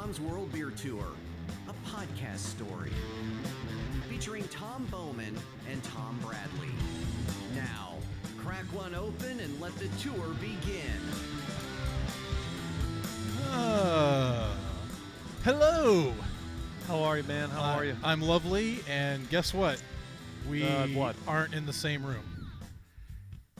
Tom's World Beer Tour, a podcast story featuring Tom Boman and Tom Bradley. Now, crack one open and let the tour begin. Hello. How are you, man? How are you? I'm lovely, and guess what? We What? aren't in the same room.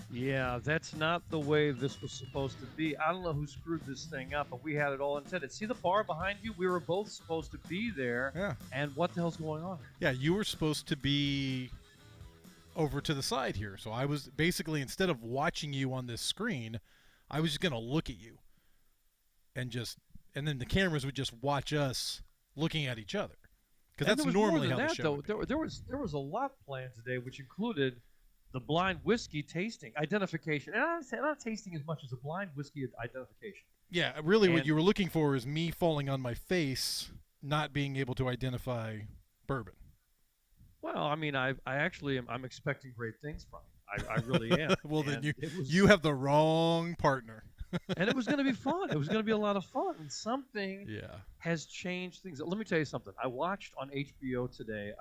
Yeah, that's not the way this was supposed to be. I don't know who screwed this thing up, but we had it all intended. See the bar behind you? We were both supposed to be there. Yeah. And what the hell's going on? Yeah, you were supposed to be over to the side here. So I was basically, instead of watching you on this screen, I was just going to look at you. And then the cameras would just watch us looking at each other. Because that's normally how the show would be. There was a lot planned today, which included the blind whiskey tasting, identification. And not tasting as much as a blind whiskey identification. Yeah, really what you were looking for is me falling on my face, not being able to identify bourbon. Well, I mean, I'm expecting great things from you. I really am. Well, then you have the wrong partner. And it was going to be fun. It was going to be a lot of fun. And something has changed things. Let me tell you something. I watched on HBO today.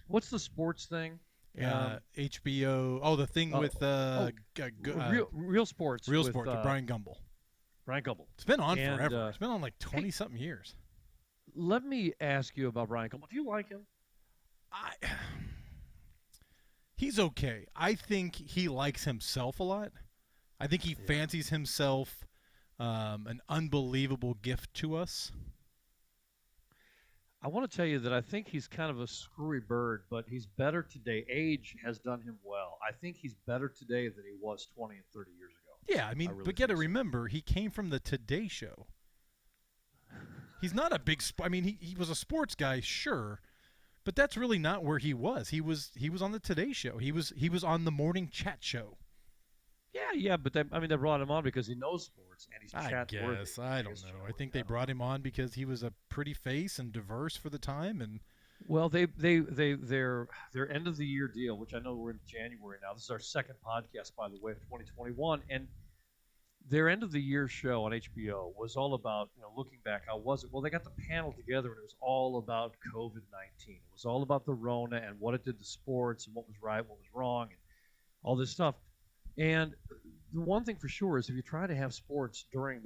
What's the sports thing? HBO. Oh, the thing with Real Sports. Real Sports with Brian Gumbel. Brian Gumbel. It's been on forever. It's been on like 20-something years. Let me ask you about Brian Gumbel. Do you like him? He's okay. I think he likes himself a lot. I think he fancies himself an unbelievable gift to us. I want to tell you that I think he's kind of a screwy bird, but he's better today. Age has done him well. I think he's better today than he was 20 and 30 years ago. Yeah, I mean, but you got to remember, he came from the Today Show. He's not a big – I mean, he was a sports guy, sure, but that's really not where he was. He was on the Today Show. He was on the morning chat show. Yeah, but they brought him on because he knows sports and he's chat-worthy. I guess. I don't know. I think they brought him on because he was a pretty face and diverse for the time. And well, their end of the year deal, which I know we're in January now. This is our second podcast, by the way, of 2021, and their end of the year show on HBO was all about looking back. How was it? Well, they got the panel together, and it was all about COVID-19. It was all about the Rona and what it did to sports and what was right, what was wrong, and all this stuff. And the one thing for sure is if you try to have sports during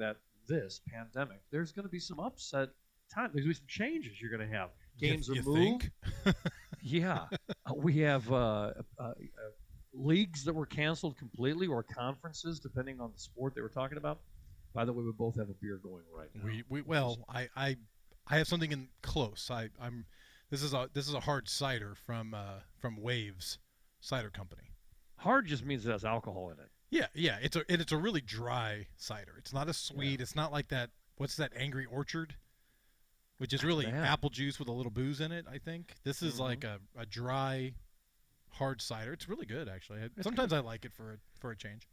this pandemic, there's going to be some upset time. There's going to be some changes you're going to have. Games are moved. Yeah. We have leagues that were canceled completely or conferences, depending on the sport they were talking about. By the way, we both have a beer going right now. I have something in close. This is a hard cider from Waves Cider Company. Hard just means it has alcohol in it. Yeah. It's a really dry cider. It's not a sweet. Yeah. It's not like that. What's that? Angry Orchard, which is really apple juice with a little booze in it. I think this is like a dry, hard cider. It's really good, actually. Sometimes I like it for a change.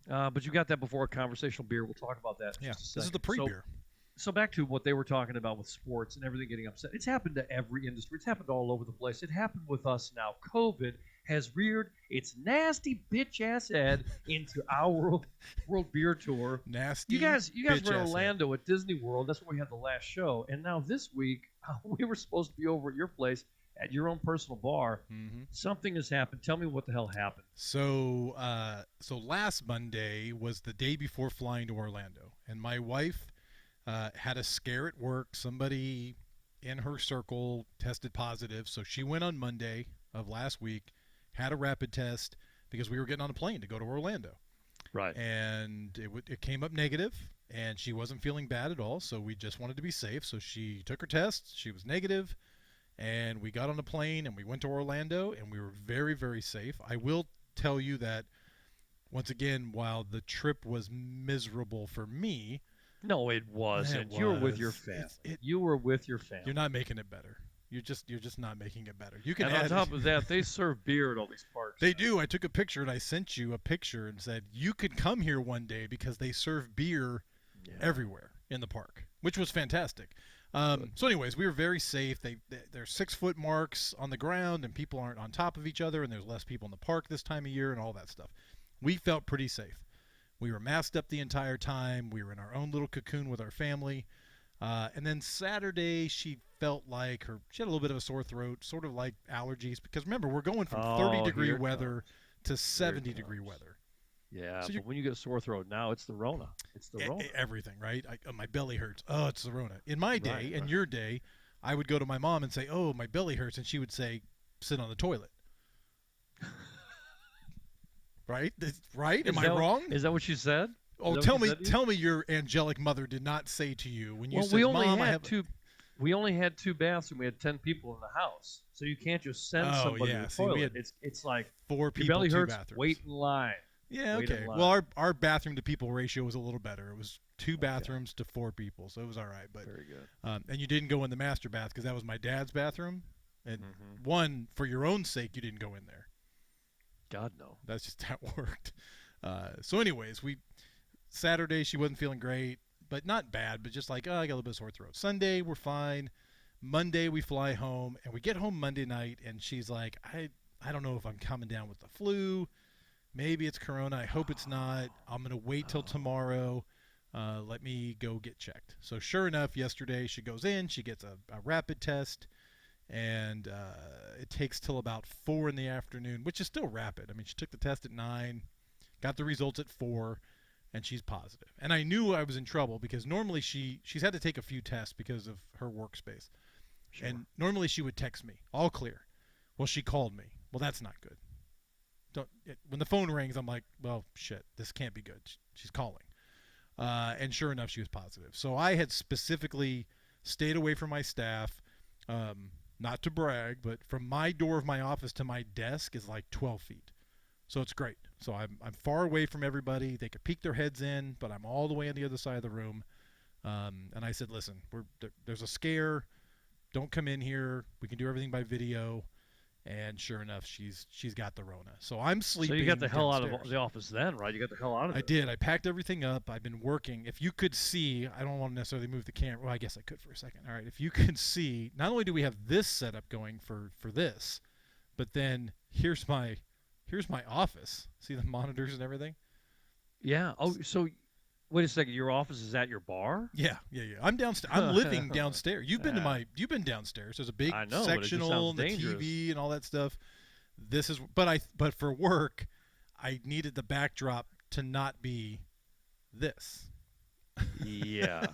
But you got that before Conversational Beer. We'll talk about that. Yeah, this is the pre-beer. So back to what they were talking about with sports and everything getting upset. It's happened to every industry. It's happened all over the place. It happened with us now. COVID has reared its nasty bitch-ass head into our World Beer Tour. Nasty You guys were in Orlando at Disney World. That's where we had the last show. And now this week, we were supposed to be over at your place at your own personal bar. Mm-hmm. Something has happened. Tell me what the hell happened. So last Monday was the day before flying to Orlando. And my wife had a scare at work. Somebody in her circle tested positive. So she went on Monday of last week, had a rapid test because we were getting on a plane to go to Orlando. Right. And it came up negative, and she wasn't feeling bad at all, so we just wanted to be safe. So she took her test. She was negative, and we got on a plane, and we went to Orlando, and we were very, very safe. I will tell you that, once again, while the trip was miserable for me. No, it wasn't. You were with your family. You were with your family. You're not making it better. You're just not making it better. You can and on top of that, they serve beer at all these parks. They do. I took a picture and I sent you a picture and said you could come here one day because they serve beer everywhere in the park, which was fantastic. So, anyways, we were very safe. There's 6-foot marks on the ground and people aren't on top of each other, and there's less people in the park this time of year and all that stuff. We felt pretty safe. We were masked up the entire time. We were in our own little cocoon with our family. And then Saturday, she felt like she had a little bit of a sore throat, sort of like allergies. Because remember, we're going from 30-degree weather to 70-degree weather. Yeah, So but when you get a sore throat, now it's the Rona. It's the Rona. Everything, right? My belly hurts. Oh, it's the Rona. In my day, Right. your day, I would go to my mom and say, oh, my belly hurts. And she would say, sit on the toilet. Right? Right? Am I wrong? Is that what she said? Oh, tell me your angelic mother did not say to you when you said, Mom, I have... We only had 2 baths and we had 10 people in the house. So you can't just send somebody to the toilet. It's like 4 people, your belly 2 hurts, bathrooms. wait in line. Yeah, okay. Well, our bathroom to people ratio was a little better. It was 2 bathrooms to 4 people, so it was all right. But very good. And you didn't go in the master bath because that was my dad's bathroom. And one, for your own sake, you didn't go in there. God, no. That's just how it worked. So anyways, Saturday she wasn't feeling great, but not bad, but just like, I got a little bit of sore throat. Sunday we're fine. Monday we fly home, and we get home Monday night, and she's like, I don't know if I'm coming down with the flu. Maybe it's corona. I hope it's not. I'm going to wait till tomorrow. Let me go get checked. So sure enough, yesterday she goes in. She gets a rapid test, and it takes till about 4 in the afternoon, which is still rapid. I mean, she took the test at 9, got the results at 4, and she's positive. And I knew I was in trouble because normally she's had to take a few tests because of her workspace. Sure. And normally she would text me, all clear. Well, she called me. Well, that's not good. When the phone rings, I'm like, well, shit, this can't be good. She's calling. And sure enough, she was positive. So I had specifically stayed away from my staff, not to brag, but from my door of my office to my desk is like 12 feet. So it's great. So I'm far away from everybody. They could peek their heads in, but I'm all the way on the other side of the room. And I said, listen, there's a scare. Don't come in here. We can do everything by video. And sure enough, she's got the Rona. So I'm sleeping. So you got the hell downstairs. out of the office then, right? You got the hell out of it. I did. I packed everything up. I've been working. If you could see, I don't want to necessarily move the camera. Well, I guess I could for a second. All right. If you could see, not only do we have this setup going for this, but then here's my office. See the monitors and everything? Yeah. Oh, so wait a second. Your office is at your bar? Yeah. I'm downstairs. I'm living downstairs. You've been downstairs. There's a big sectional, and the TV and all that stuff. This is, but for work, I needed the backdrop to not be this. Yeah.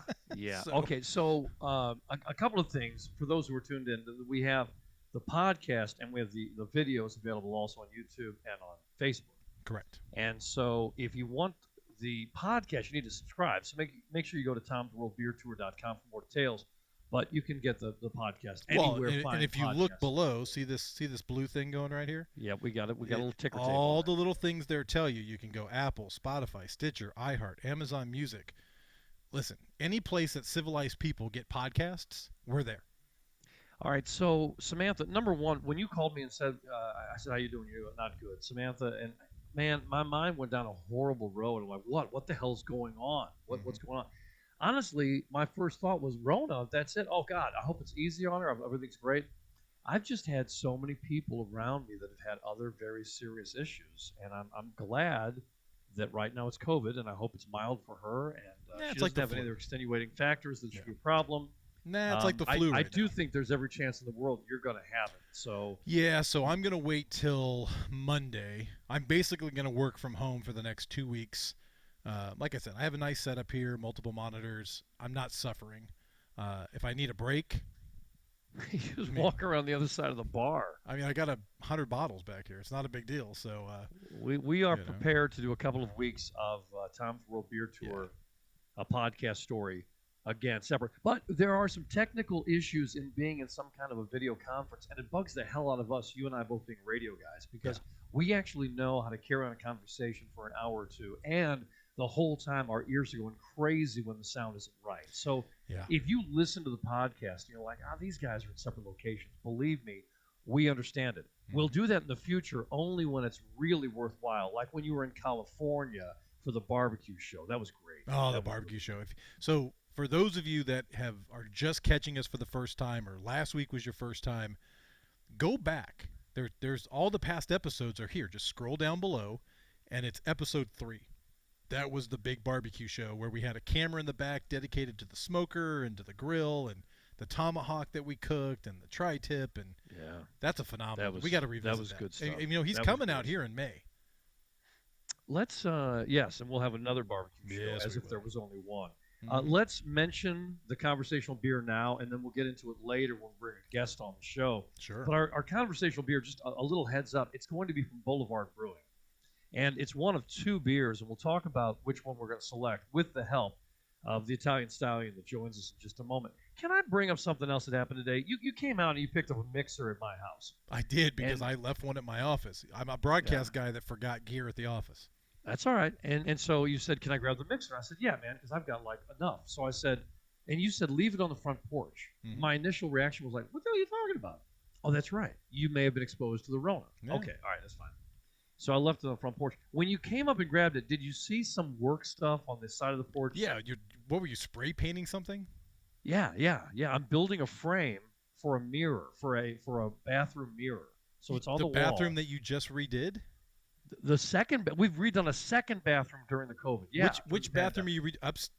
So- Okay. So a couple of things for those who are tuned in. We have the podcast and we have the videos available also on YouTube and on Facebook. Correct. And so if you want the podcast, you need to subscribe. So make sure you go to tomsworldbeertour.com for more details. But you can get the podcast anywhere. And if you look below, see this blue thing going right here? Yeah, we got it. We got a little ticker tape. All the little things there tell you can go Apple, Spotify, Stitcher, iHeart, Amazon Music. Listen, any place that civilized people get podcasts, we're there. All right. So Samantha, number one, when you called me and said, I said, "How you doing?" You're not good, Samantha. And man, my mind went down a horrible road. I'm like, what the hell's going on? What's going on? Honestly, my first thought was Rona. That's it. Oh God, I hope it's easy on her. Everything's great. I've just had so many people around me that have had other very serious issues, and I'm glad that right now it's COVID, and I hope it's mild for her, and she doesn't have any other extenuating factors that should be a problem. Nah, it's like the flu. I do think there's every chance in the world you're going to have it. So yeah, so I'm going to wait till Monday. I'm basically going to work from home for the next 2 weeks. Like I said, I have a nice setup here, multiple monitors. I'm not suffering. If I need a break, you just walk around the other side of the bar. I mean, I got 100 bottles back here. It's not a big deal. So we are prepared to do a couple of weeks of Tom's World Beer Tour, a podcast story. Again, separate. But there are some technical issues in being in some kind of a video conference, and it bugs the hell out of us, you and I both being radio guys, because we actually know how to carry on a conversation for an hour or two, and the whole time our ears are going crazy when the sound isn't right. So if you listen to the podcast and you're like, these guys are in separate locations, believe me, we understand it. Mm-hmm. We'll do that in the future only when it's really worthwhile, like when you were in California for the barbecue show. That was great. Oh, the barbecue show. So for those of you that are just catching us for the first time, or last week was your first time, go back. There's all the past episodes are here. Just scroll down below, and it's episode 3. that was the big barbecue show where we had a camera in the back dedicated to the smoker and to the grill and the tomahawk that we cooked and the tri-tip, and that's a phenomenal. We got to revisit that. Was good stuff. And, he's coming out here in May. Let's yes, and we'll have another barbecue show as if there was only one. Let's mention the conversational beer now, and then we'll get into it later when we bring a guest on the show. Sure. But our conversational beer, just a little heads up, it's going to be from Boulevard Brewing. And it's one of 2 beers, and we'll talk about which one we're going to select with the help of the Italian Stallion that joins us in just a moment. Can I bring up something else that happened today? You came out and you picked up a mixer at my house. I did, because I left one at my office. I'm a broadcast guy that forgot gear at the office. That's all right. And so you said, can I grab the mixer? I said, yeah, man, because I've got enough. So I said, and you said, leave it on the front porch. Mm-hmm. My initial reaction was like, what the hell are you talking about? Oh, that's right. You may have been exposed to the Rona. Yeah. Okay, all right, that's fine. So I left it on the front porch. When you came up and grabbed it, did you see some work stuff on the side of the porch? Yeah. What were you, spray painting something? Yeah. I'm building a frame for a mirror, for a bathroom mirror. So it's on the wall. The bathroom that you just redid? The second, we've redone a second bathroom during the COVID. Yeah. Which bathroom are you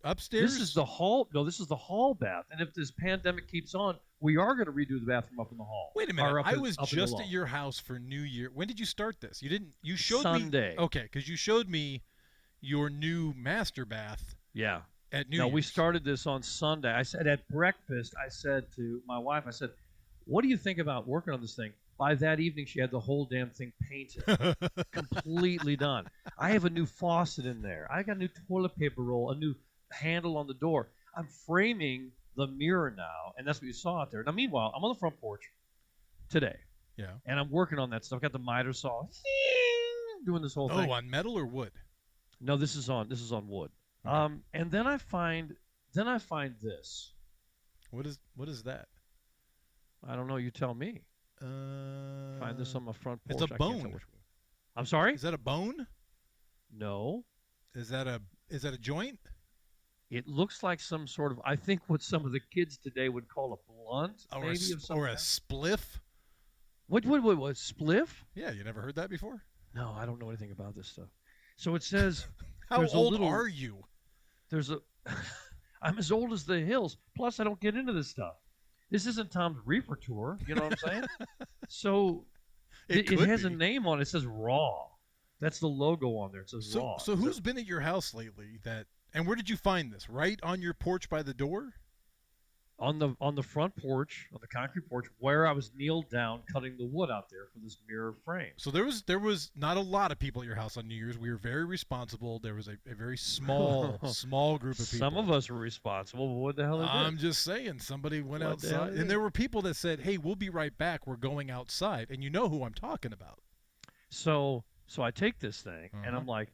upstairs? This is the hall. No, this is the hall bath. And if this pandemic keeps on, we are going to redo the bathroom up in the hall. Wait a minute. I was just at your house for New Year. When did you start this? You didn't. You showed Sunday. me. Okay, because you showed me your new master bath. Yeah. At New Year's. We started this on Sunday. I said at breakfast. I said to my wife, I said, "What do you think about working on this thing?" By that evening, she had the whole damn thing painted, completely done. I have a new faucet in there. I got a new toilet paper roll, a new handle on the door. I'm framing the mirror now, and that's what you saw out there. Now, meanwhile, I'm on the front porch today. Yeah. And I'm working on that stuff. Got the miter saw, doing this whole thing. Oh, on metal or wood? No, this is on wood. Okay. And then I find this. What is that? I don't know. You tell me. Find this on my front porch. It's a bone. I'm sorry? Is that a bone? No. Is that a joint? It looks like some sort of, I think what some of the kids today would call a blunt, or a spliff. What spliff? Yeah, you never heard that before? No, I don't know anything about this stuff. So it says How old are you? I'm as old as the hills. Plus I don't get into this stuff. This isn't Tom's Reaper Tour, you know what I'm saying? So it has a name on it. It says Raw. That's the logo on there. It says Raw. So who's been at your house lately and where did you find this? Right on your porch by the door? On the front porch, on the concrete porch, where I was kneeled down cutting the wood out there for this mirror frame. So there was not a lot of people at your house on New Year's. We were very responsible. There was a very small group of people. Some of us were responsible, but what the hell is I'm just saying, somebody went outside. And there were people that said, hey, we'll be right back. We're going outside. And you know who I'm talking about. So I take this thing, and I'm like,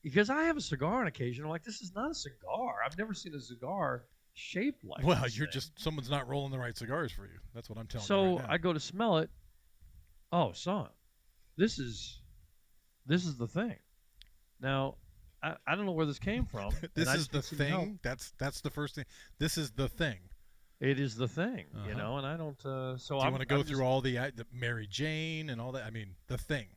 because I have a cigar on occasion, I'm like, this is not a cigar. I've never seen a cigar shaped like well, this you're thing. just someone's not rolling the right cigars for you. That's what I'm telling you. So right now. I go to smell it. Oh, son, this is the thing. Now, I don't know where this came from. This is the thing. That's the first thing. This is the thing. It is the thing, you know, and I don't. So do you want to go through all the Mary Jane and all that? I mean, the thing.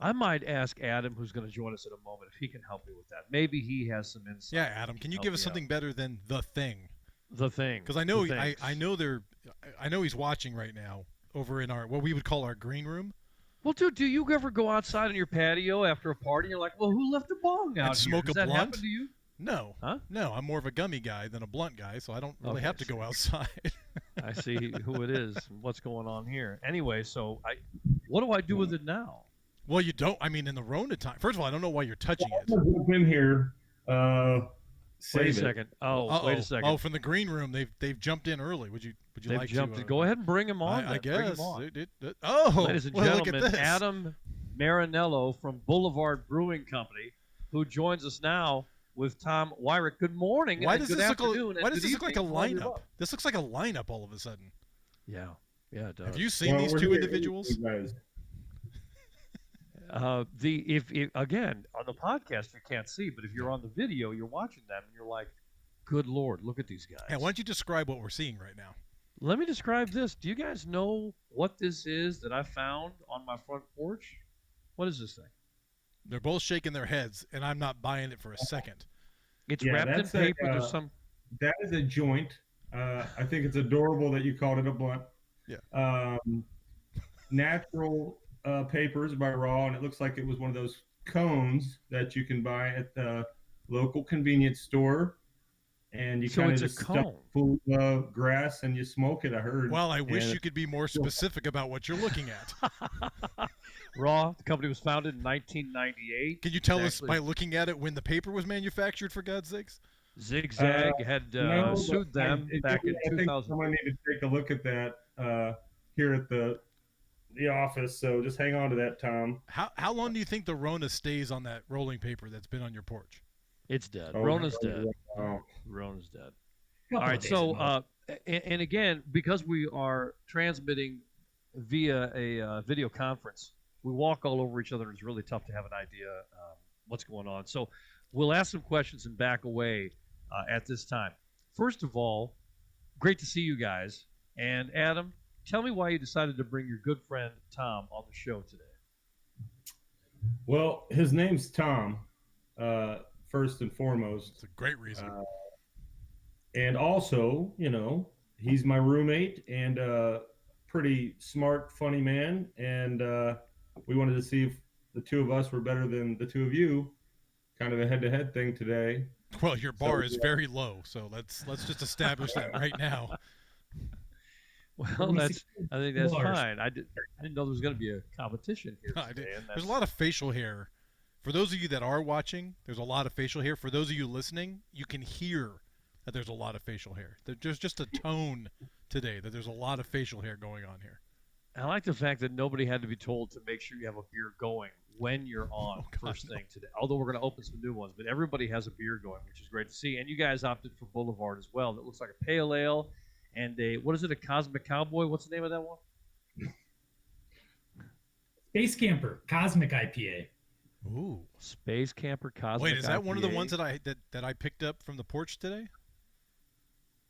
I might ask Adam, who's going to join us in a moment, if he can help me with that. Maybe he has some insight. Yeah, Adam, can you give us something better than the thing? The thing. Because I know I know he's watching right now over in our what we would call our green room. Well, dude, do you ever go outside on your patio after a party and you're like, well, who left a bong out and smoke here? Does a that blunt? happen to you? No. Huh? No, I'm more of a gummy guy than a blunt guy, so I don't really have to go outside. I see who it is and what's going on here. Anyway, so what do I do with it now? Well, you don't. I mean, in the Rona time. First of all, I don't know why you're touching it. Jump in here. Wait a second. Oh, wait a second. Oh, from the green room, they've jumped in early. Would you like to? Go ahead and bring him on. I guess. Ladies and well, gentlemen, Adam Marinello from Boulevard Brewing Company, who joins us now with Tom Wyrick. Good morning. Why does this look like a lineup? Up. This looks like a lineup all of a sudden. Yeah, it does. Have you seen these two individuals? If again on the podcast you can't see, but if you're on the video, you're watching them and you're like, "Good Lord, look at these guys." Yeah, why don't you describe what we're seeing right now? Let me describe this. Do you guys know what this is that I found on my front porch? What is this thing? They're both shaking their heads, and I'm not buying it for a second. It's Yeah, wrapped in that's paper. There's some. That is a joint. I think it's adorable that you called it a blunt. Yeah. Natural papers by Raw, and it looks like it was one of those cones that you can buy at the local convenience store. And you So kind of it's a just stuff cone. full of grass and you smoke it, I heard. Well, I wish And you could be more specific about what you're looking at. Raw. The company was founded in 1998. Can you tell It's us by looking at it when the paper was manufactured, for God's sakes? Zigzag had no, sued but them back in I think 2000. someone need to take a look at that here at the office. So just hang on to that, Tom. How long do you think the Rona stays on that rolling paper that's been on your porch? It's dead. Oh, Rona's dead. Oh. Rona's dead. Couple All of right. days So, ago. and again, because we are transmitting via a video conference, we walk all over each other, and it's really tough to have an idea what's going on. So, we'll ask some questions and back away at this time. First of all, great to see you guys. And Adam, tell me why you decided to bring your good friend Tom on the show today. Well, his name's Tom, first and foremost. It's a great reason. And also, he's my roommate and a pretty smart, funny man. And we wanted to see if the two of us were better than the two of you. Kind of a head-to-head thing today. Well, your bar is very low, so let's just establish that right now. Well, I think that's fine. I didn't know there was going to be a competition here today. There's a lot of facial hair. For those of you that are watching, there's a lot of facial hair. For those of you listening, you can hear that there's a lot of facial hair. There's just a tone today that there's a lot of facial hair going on here. I like the fact that nobody had to be told to make sure you have a beer going when you're on first thing today. Although we're going to open some new ones, but everybody has a beer going, which is great to see. And you guys opted for Boulevard as well. That looks like a pale ale and a Cosmic Cowboy? What's the name of that one? Space Camper Cosmic IPA. Ooh, Space Camper Cosmic. wait, is that one of the IPA? ones that I picked up from the porch today?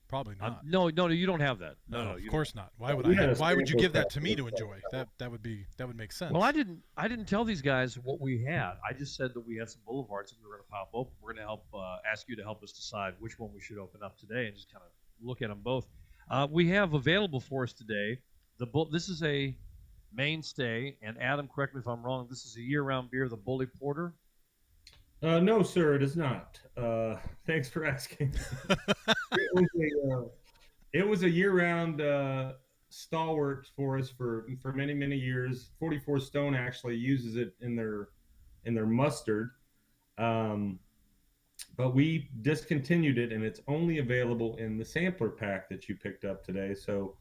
Probably not. No, you don't have that. No, of you course not. Why would Yeah, Why would you give that Space to me to Camper. enjoy? That would make sense. Well, I didn't tell these guys what we had. I just said that we had some Boulevards and we were going to pop open. We're going to help ask you to help us decide which one we should open up today and just kind of look at them both. We have available for us today. This is a mainstay, and Adam, correct me if I'm wrong. This is a year-round beer, the Bully Porter. No, sir, it is not. Thanks for asking. It was a year-round stalwart for us for many, many years. 44 Stone actually uses it in their mustard, but we discontinued it, and it's only available in the sampler pack that you picked up today. So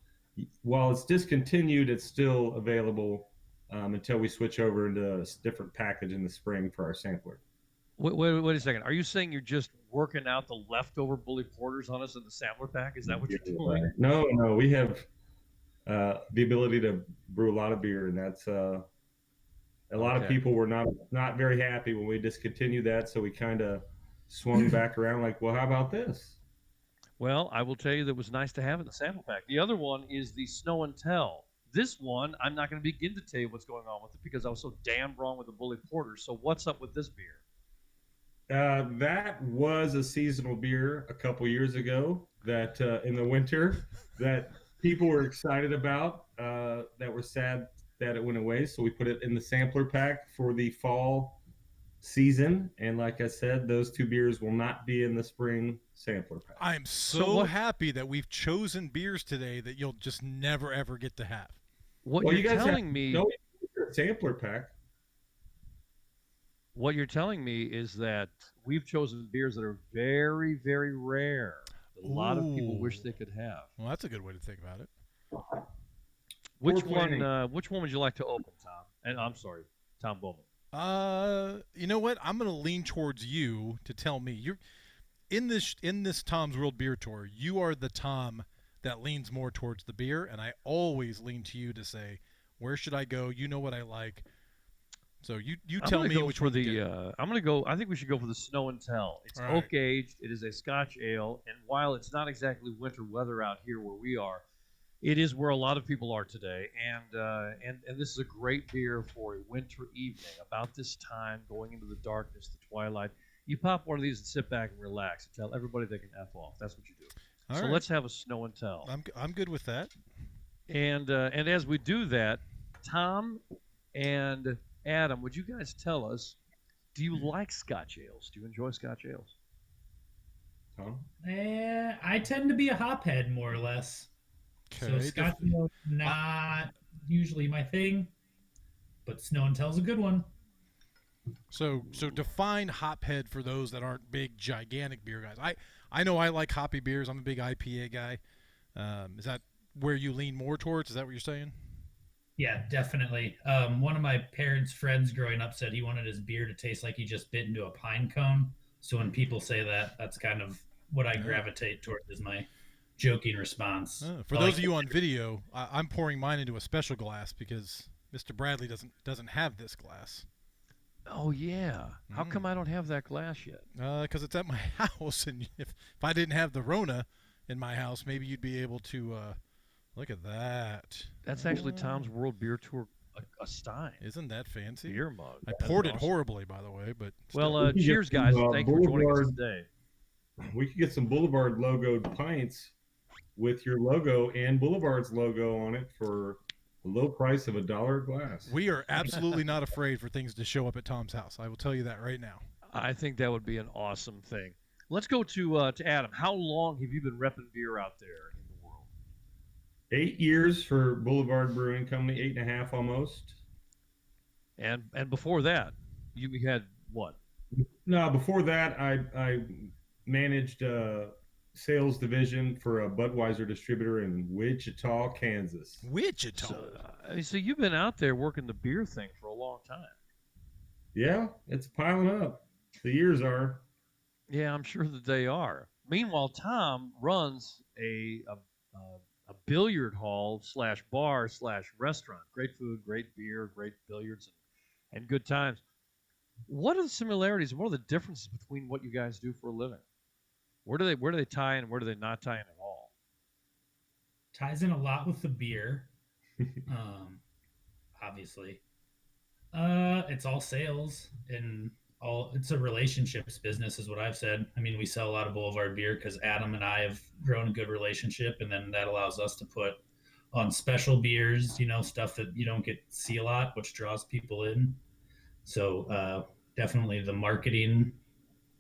while it's discontinued, it's still available until we switch over into a different package in the spring for our sampler. Wait a second. Are you saying you're just working out the leftover Bully Porters on us in the sampler pack? Is that what you're doing? No, we have the ability to brew a lot of beer, and that's a lot of people were not very happy when we discontinued that, so we kind of swung back around like, well, how about this? Well, I will tell you that it was nice to have in the sample pack. The other one is the Snow and Tell. This one, I'm not going to begin to tell you what's going on with it because I was so damn wrong with the Bully Porter. So what's up with this beer? That was a seasonal beer a couple years ago that in the winter that people were excited about, that were sad that it went away. So we put it in the sampler pack for the fall season. And like I said, those two beers will not be in the spring sampler pack. I am so happy that we've chosen beers today that you'll just never, ever get to have. What Well, you're you guys telling me... No sampler pack. What you're telling me is that we've chosen beers that are very, very rare. That a lot of people wish they could have. Well, that's a good way to think about it. Which one would you like to open, Tom? And I'm sorry, Tom Boman. You know what? I'm going to lean towards you to tell me. You're in this Tom's World Beer Tour. You are the Tom that leans more towards the beer, and I always lean to you to say, where should I go? You know what I like. So you tell me which one to get. I'm going to go. I think we should go for the Snow and Tell. It's All right. oak aged. It is a Scotch ale, and while it's not exactly winter weather out here where we are, It is where a lot of people are today, and this is a great beer for a winter evening. About this time, going into the darkness, the twilight, you pop one of these and sit back and relax and tell everybody they can F off. That's what you do. All So right. let's have a snow and tell. I'm good with that. And as we do that, Tom and Adam, would you guys tell us, do you like Scotch ales? Do you enjoy Scotch ales? Tom? I tend to be a hophead, more or less. So Okay. Scotch ale not usually my thing, but Snow and Tell's a good one. So define hophead for those that aren't big, gigantic beer guys. I know I like hoppy beers. I'm a big IPA guy. Is that where you lean more towards? Is that what you're saying? Yeah, definitely. One of my parents' friends growing up said he wanted his beer to taste like he just bit into a pine cone. So when people say that, that's kind of what I gravitate towards as my joking response. For those of you on video, I'm pouring mine into a special glass because Mr. Bradley doesn't have this glass. Oh, yeah. How come I don't have that glass yet? Because it's at my house, and if I didn't have the Rona in my house, maybe you'd be able to look at that. That's actually Tom's World Beer Tour, a Stein Isn't that fancy? beer mug. I That's poured it awesome. horribly, by the way, but Well, We can cheers, get guys. some, Thank you for joining us Boulevard- today. We could get some Boulevard logoed pints with your logo and Boulevard's logo on it for the low price of $1 a glass. we are absolutely not afraid for things to show up at Tom's house. I will tell you that right now. I think that would be an awesome thing. Let's go to Adam. How long have you been repping beer out there in the world? 8 years for Boulevard Brewing Company, 8.5 almost. And before that, you had what? No, before that, I managed a sales division for a Budweiser distributor in Wichita, Kansas. Wichita. So you've been out there working the beer thing for a long time. Yeah, it's piling up. The years are. Yeah, I'm sure that they are. Meanwhile, Tom runs a billiard hall / bar / restaurant. Great food, great beer, great billiards, and good times. What are the similarities and what are the differences between what you guys do for a living? Where do they tie in and where do they not tie in at all? Ties in a lot with the beer, obviously. It's all sales and it's a relationships business is what I've said. I mean, we sell a lot of Boulevard beer because Adam and I have grown a good relationship, and then that allows us to put on special beers, stuff that you don't get to see a lot, which draws people in. So definitely the marketing,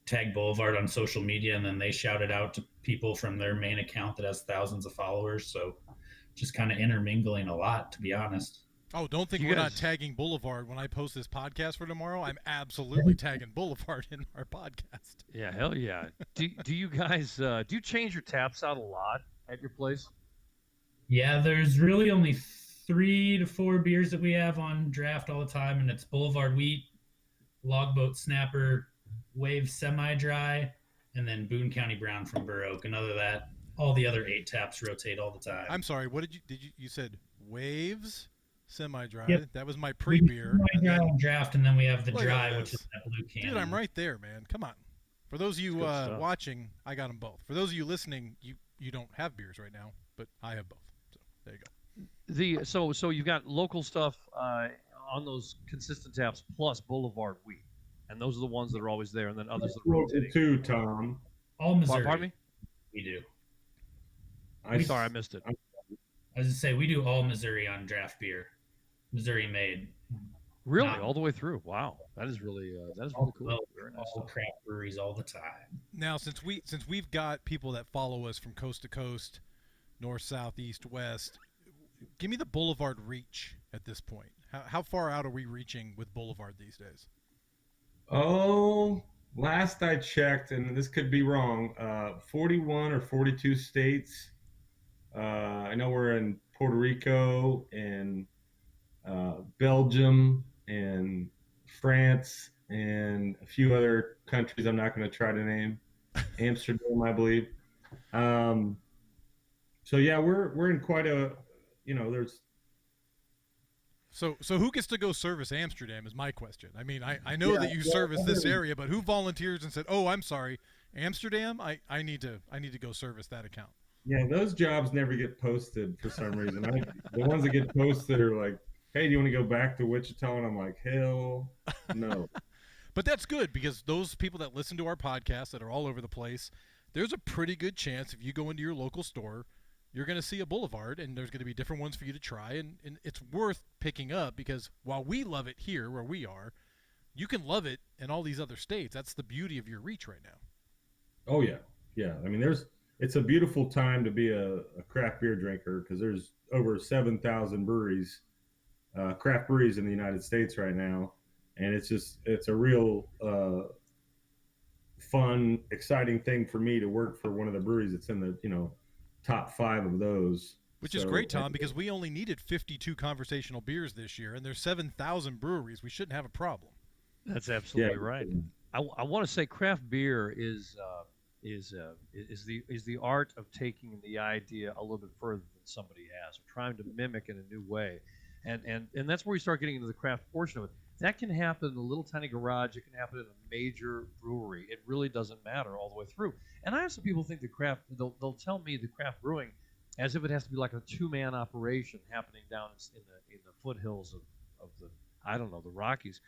tag Boulevard on social media, and then they shout it out to people from their main account that has thousands of followers. So just kind of intermingling a lot, to be honest. Oh, don't think You we're not guys- tagging Boulevard when I post this podcast for tomorrow. I'm absolutely tagging Boulevard in our podcast. Yeah, hell yeah. do you guys do you change your taps out a lot at your place? Yeah, there's really only 3 to 4 beers that we have on draft all the time, and it's Boulevard Wheat, Logboat Snapper, Wave Semi-Dry, and then Boone County Brown from Burr Oak. And other than that, all the other 8 taps rotate all the time. I'm sorry. What you said Waves Semi-Dry? Yep. That was my We do pre-beer. and Semi-Dry then- on draft, and then we have the Look at dry, this. which is that blue can. Dude, I'm right there, man. Come on. For those of you Good stuff. watching, I got them both. For those of you listening, you don't have beers right now, but I have both. So there you go. So you've got local stuff on those consistent taps plus Boulevard Wheat, and those are the ones that are always there, and then others that are Local rotating. too, Tom. All Missouri. Pardon me? We do. Sorry, I missed it. I was just say we do all Missouri on draft beer, Missouri made. Really, Not- all the way through. Wow, that is really All, cool. Very nice all stuff. craft breweries all the time. Now, since we've got people that follow us from coast to coast, north, south, east, west, give me the Boulevard reach at this point. How far out are we reaching with Boulevard these days? Oh, last I checked, and this could be wrong, 41 or 42 states. I know we're in Puerto Rico and Belgium and France and a few other countries I'm not going to try to name. Amsterdam, I believe. So yeah, we're in quite a, there's So who gets to go service Amsterdam is my question. I mean, I know that you service this area, but who volunteers and said, "Oh, I'm sorry, Amsterdam, I need to go service that account." Yeah, those jobs never get posted for some reason. The ones that get posted are like, "Hey, do you want to go back to Wichita?" And I'm like, "Hell, no." But that's good because those people that listen to our podcast that are all over the place, there's a pretty good chance if you go into your local store, you're going to see a Boulevard, and there's going to be different ones for you to try, and it's worth picking up because while we love it here where we are, you can love it in all these other states. That's the beauty of your reach right now. Oh yeah, yeah. I mean, it's a beautiful time to be a craft beer drinker because there's over 7,000 breweries, craft breweries in the United States right now, and it's a real fun, exciting thing for me to work for one of the breweries that's in the top 5 of those. Which is great, Tom, because we only needed 52 conversational beers this year, and there's 7,000 breweries. We shouldn't have a problem. That's absolutely right. I want to say craft beer is the art of taking the idea a little bit further than somebody has, or trying to mimic in a new way, and that's where we start getting into the craft portion of it. That can happen in a little tiny garage. It can happen in a major brewery. It really doesn't matter all the way through. And I have some people think they'll tell me the craft brewing as if it has to be like a 2-man operation happening down in the foothills of the the Rockies,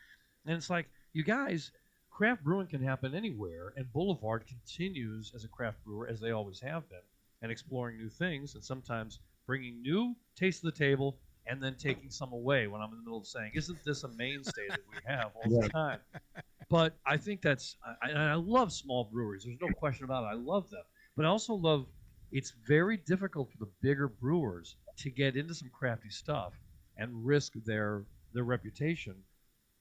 and it's like, you guys, craft brewing can happen anywhere, and Boulevard continues as a craft brewer as they always have been, and exploring new things, and sometimes bringing new tastes to the table, and then taking some away when I'm in the middle of saying, "Isn't this a mainstay that we have all the time?" But I think I love small breweries. There's no question about it. I love them, but I also love. It's very difficult for the bigger brewers to get into some crafty stuff and risk their reputation,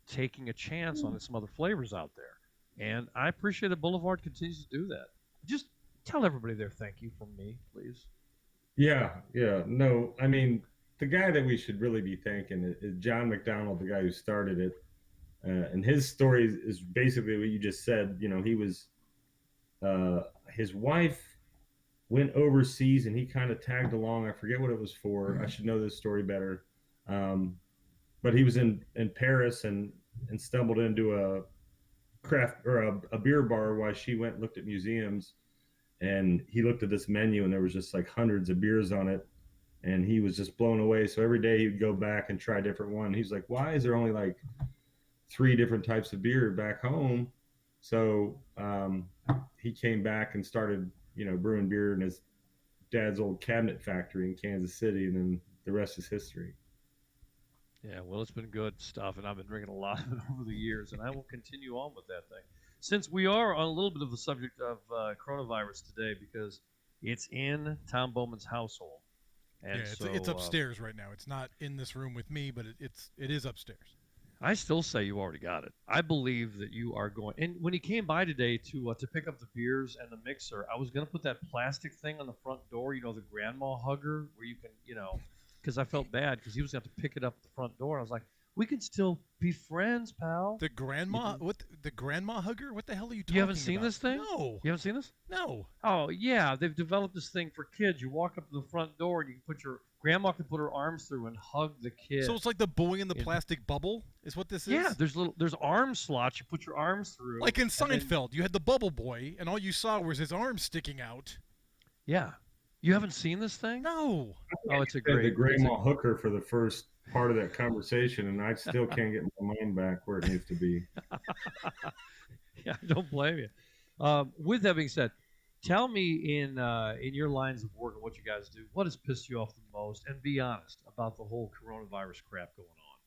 taking a chance on some other flavors out there. And I appreciate that Boulevard continues to do that. Just tell everybody there thank you from me, please. Yeah, yeah. No, I mean, the guy that we should really be thanking is John McDonald, the guy who started it. And his story is basically what you just said. He was, his wife went overseas and he kind of tagged along. I forget what it was for. I should know this story better. But he was in Paris and stumbled into a craft or a beer bar while she went and looked at museums, and he looked at this menu and there was just like hundreds of beers on it, and he was just blown away. So every day he'd go back and try a different one. He's like, why is there only like 3 different types of beer back home? So he came back and started brewing beer in his dad's old cabinet factory in Kansas City, and then the rest is history. Yeah, well, it's been good stuff, and I've been drinking a lot of it over the years, and I will continue on with that thing. Since we are on a little bit of the subject of coronavirus today, because it's in Tom Boman's household. And yeah, it's upstairs right now. It's not in this room with me, but it is upstairs. I still say you already got it. I believe that you are going. And when he came by today to pick up the beers and the mixer, I was going to put that plastic thing on the front door, the grandma hugger, where you can, because I felt bad because he was going to have to pick it up at the front door. I was like, we can still be friends, pal. The grandma, the grandma hugger? What the hell are you talking about? You haven't seen this thing? No. You haven't seen this? No. Oh, yeah. They've developed this thing for kids. You walk up to the front door and you can put grandma can put her arms through and hug the kid. So it's like the boy in the plastic bubble is what this is? Yeah, there's arm slots. You put your arms through. Like in Seinfeld, you had the bubble boy, and all you saw was his arms sticking out. Yeah. You haven't seen this thing? No. Oh, it's a great. The grandma hooker for the first part of that conversation, and I still can't get my mind back where it needs to be. Yeah, I don't blame you. With that being said, tell me in your lines of work and what you guys do, what has pissed you off the most, and be honest about the whole coronavirus crap going on.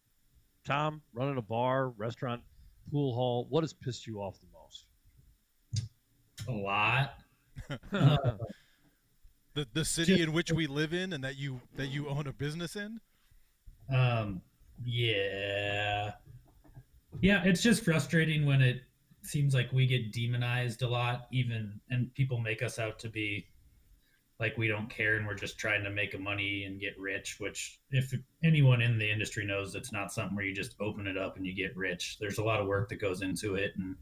Tom, running a bar, restaurant, pool hall, what has pissed you off the most? A lot. The city in which we live in and that you own a business in? Yeah, it's just frustrating when it seems like we get demonized a lot, and people make us out to be like we don't care and we're just trying to make money and get rich, which if anyone in the industry knows, it's not something where you just open it up and you get rich. There's a lot of work that goes into it, and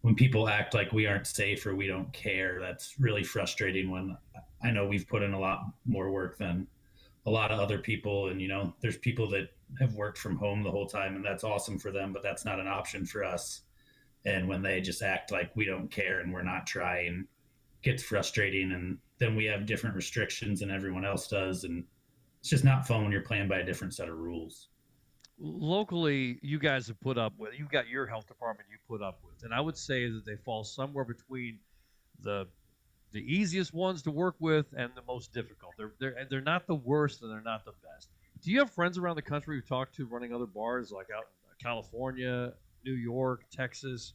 when people act like we aren't safe or we don't care, that's really frustrating when I know we've put in a lot more work than a lot of other people. And, there's people that have worked from home the whole time, and that's awesome for them, but that's not an option for us. And when they just act like we don't care and we're not trying, it gets frustrating. And then we have different restrictions than everyone else does, and it's just not fun when you're playing by a different set of rules. Locally, you guys have put up with. You've got your health department you put up with, and I would say that they fall somewhere between the easiest ones to work with and the most difficult. They're not the worst and they're not the best. Do you have friends around the country who talk to running other bars like out in California, New York, Texas,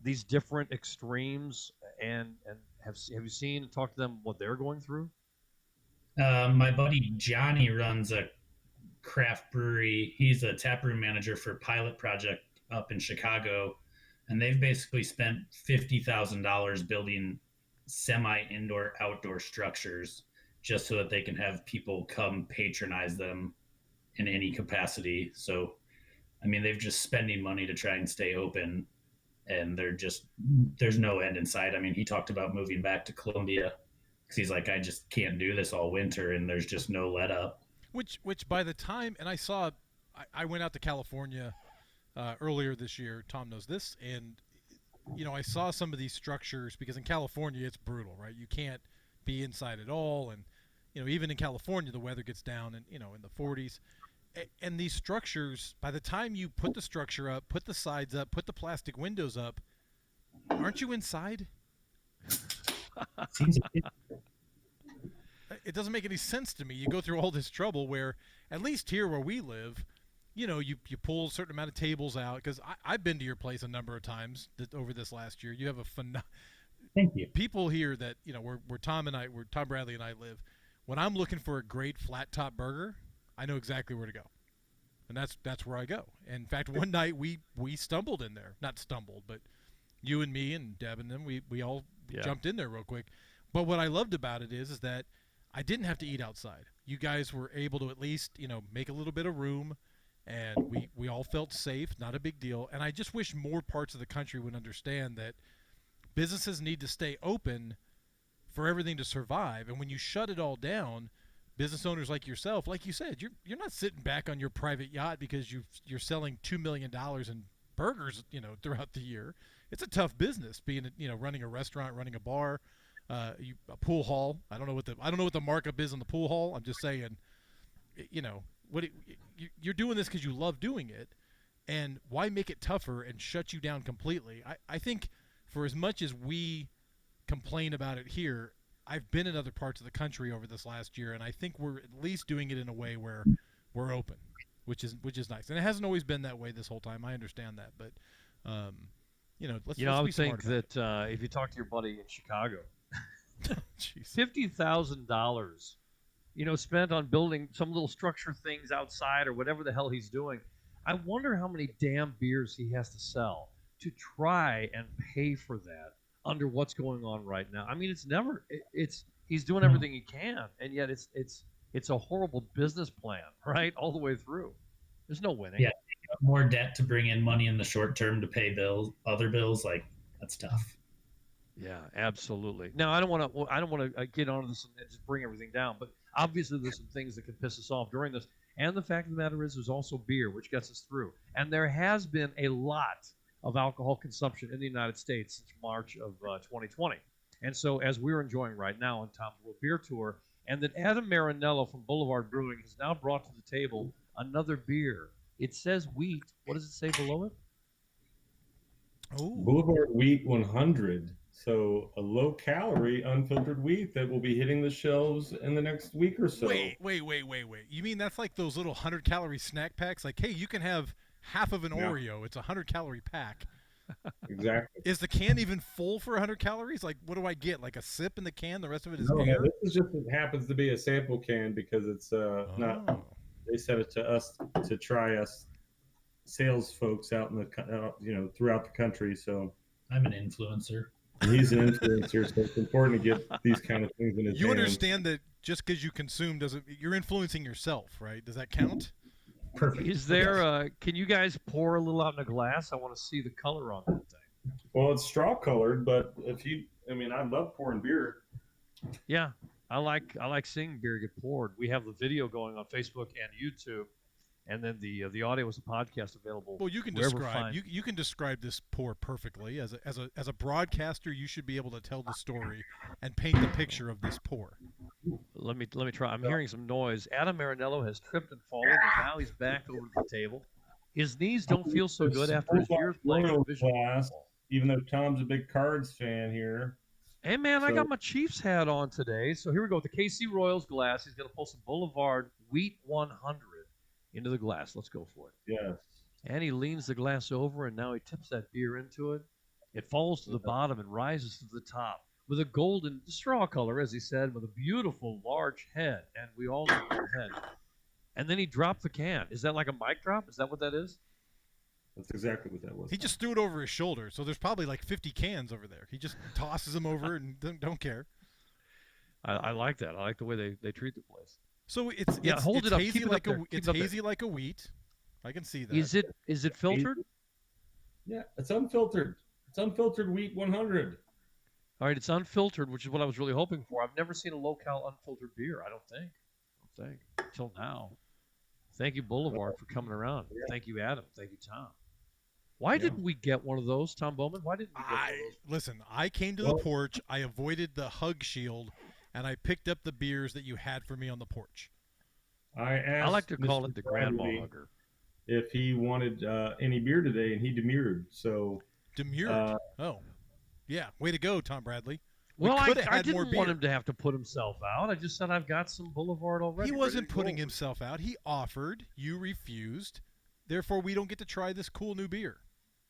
these different extremes, and have you seen and talked to them what they're going through? My buddy Johnny runs a craft brewery. He's a taproom manager for Pilot Project up in Chicago, and they've basically spent $50,000 building semi-indoor outdoor structures just so that they can have people come patronize them in any capacity. So, I mean, they've just spending money to try and stay open, and there's no end in sight. I mean, he talked about moving back to Columbia because he's like, I just can't do this all winter, and there's just no let up. Which by the time, and I went out to California earlier this year. Tom knows this, and I saw some of these structures because in California it's brutal, right? You can't be inside at all, and even in California the weather gets down and in the 40s. And these structures, by the time you put the structure up, put the sides up, put the plastic windows up, aren't you inside? It doesn't make any sense to me. You go through all this trouble where, at least here where we live, you pull a certain amount of tables out, because I've been to your place a number of times over this last year. You have Thank you. People here that where Tom Bradley and I live. When I'm looking for a great flat top burger, I know exactly where to go, and that's where I go. And in fact, one night we stumbled in there, not stumbled, but you and me and Deb and them, we all jumped in there real quick. But what I loved about it is that I didn't have to eat outside. You guys were able to at least make a little bit of room. And we all felt safe, not a big deal. And I just wish more parts of the country would understand that businesses need to stay open for everything to survive. And when you shut it all down, business owners like yourself, like you said, you're not sitting back on your private yacht because you're selling $2 million in burgers, throughout the year. It's a tough business being, running a restaurant, running a bar, a pool hall. I don't know what the markup is on the pool hall. I'm just saying, you're doing this because you love doing it, and why make it tougher and shut you down completely? I think for as much as we complain about it here, I've been in other parts of the country over this last year, and I think we're at least doing it in a way where we're open, which is nice. And it hasn't always been that way this whole time. I understand that, but let's I would be smart think that if you talk to your buddy in Chicago, Jeez. $50,000. Spent on building some little structure things outside or whatever the hell he's doing. I wonder how many damn beers he has to sell to try and pay for that under what's going on right now. I mean, he's doing everything he can, and yet it's a horrible business plan, right, all the way through. There's no winning. Yeah, more debt to bring in money in the short term to pay other bills, like that's tough. Yeah, absolutely. Now, I don't want to get onto this and just bring everything down, but obviously there's some things that could piss us off during this. And the fact of the matter is there's also beer, which gets us through. And there has been a lot of alcohol consumption in the United States since March of 2020. And so as we're enjoying right now on Tom's World Beer Tour, and that Adam Marinello from Boulevard Brewing has now brought to the table another beer. It says wheat. What does it say below it? Oh, Boulevard Wheat 100. So a low-calorie, unfiltered wheat that will be hitting the shelves in the next week or so. Wait. You mean that's like those little 100-calorie snack packs? Like, hey, you can have half of an Oreo. It's a 100-calorie pack. Exactly. Is the can even full for 100 calories? Like, what do I get? Like a sip in the can? The rest of it is No, air? this is just it happens to be a sample can because it's not. They sent it to us to try us sales folks out in the throughout the country. So I'm an influencer. He's an influencer, so it's important to get these kind of things in his You hands. understand that just because you consume doesn't, you're influencing yourself, right? Does that count? Perfect. Is there? Can you guys pour a little out in a glass? I want to see the color on that thing. Well, it's straw colored, but I love pouring beer. Yeah, I like seeing beer get poured. We have the video going on Facebook and YouTube, and then the audio was a podcast available. Well, you can wherever describe fine- you can describe this pour perfectly. As a broadcaster, you should be able to tell the story and paint the picture of this pour. Let me try. I'm hearing some noise. Adam Marinello has tripped and fallen, and now he's back over to the table. His knees don't feel so good after his years playing Royal division class, football. even though Tom's a big Cards fan here. Hey man, I So- got my Chiefs hat on today. So here we go with the KC Royals glass. He's gonna pull some Boulevard Wheat 100 into the glass. Let's go for it. Yes. And he leans the glass over, and now he tips that beer into it. It falls to the bottom and rises to the top with a golden straw color, as he said, with a beautiful large head. And we all know the head. And then he dropped the can. Is that like a mic drop? Is that what that is? That's exactly what that was. He just threw it over his shoulder, so there's probably like 50 cans over there. He just tosses them over and don't care. I like that. I like the way they treat the place. So it's hold it's it up. hazy Keep it up like there. a Keep it's it up there. hazy like a wheat. I can see that. Is it filtered? Yeah, it's unfiltered. It's unfiltered wheat 100. All right, it's unfiltered, which is what I was really hoping for. I've never seen a low-cal unfiltered beer. I don't think until now. Thank you, Boulevard, for coming around. Yeah. Thank you, Adam. Thank you, Tom. Why didn't we get one of those, Tom Boman? Why didn't we get one of those? Listen, I came to the porch, I avoided the hug shield, and I picked up the beers that you had for me on the porch. I asked I like to call Mr. it the grandma Bradley hugger. if he wanted any beer today, and he demurred. So Demurred. Oh. Yeah, way to go, Tom Bradley. We Well, coulda I had more didn't want beer. him to have to put himself out. I just said I've got some Boulevard already. He ready wasn't to putting go. himself out. He offered, you refused. Therefore, we don't get to try this cool new beer.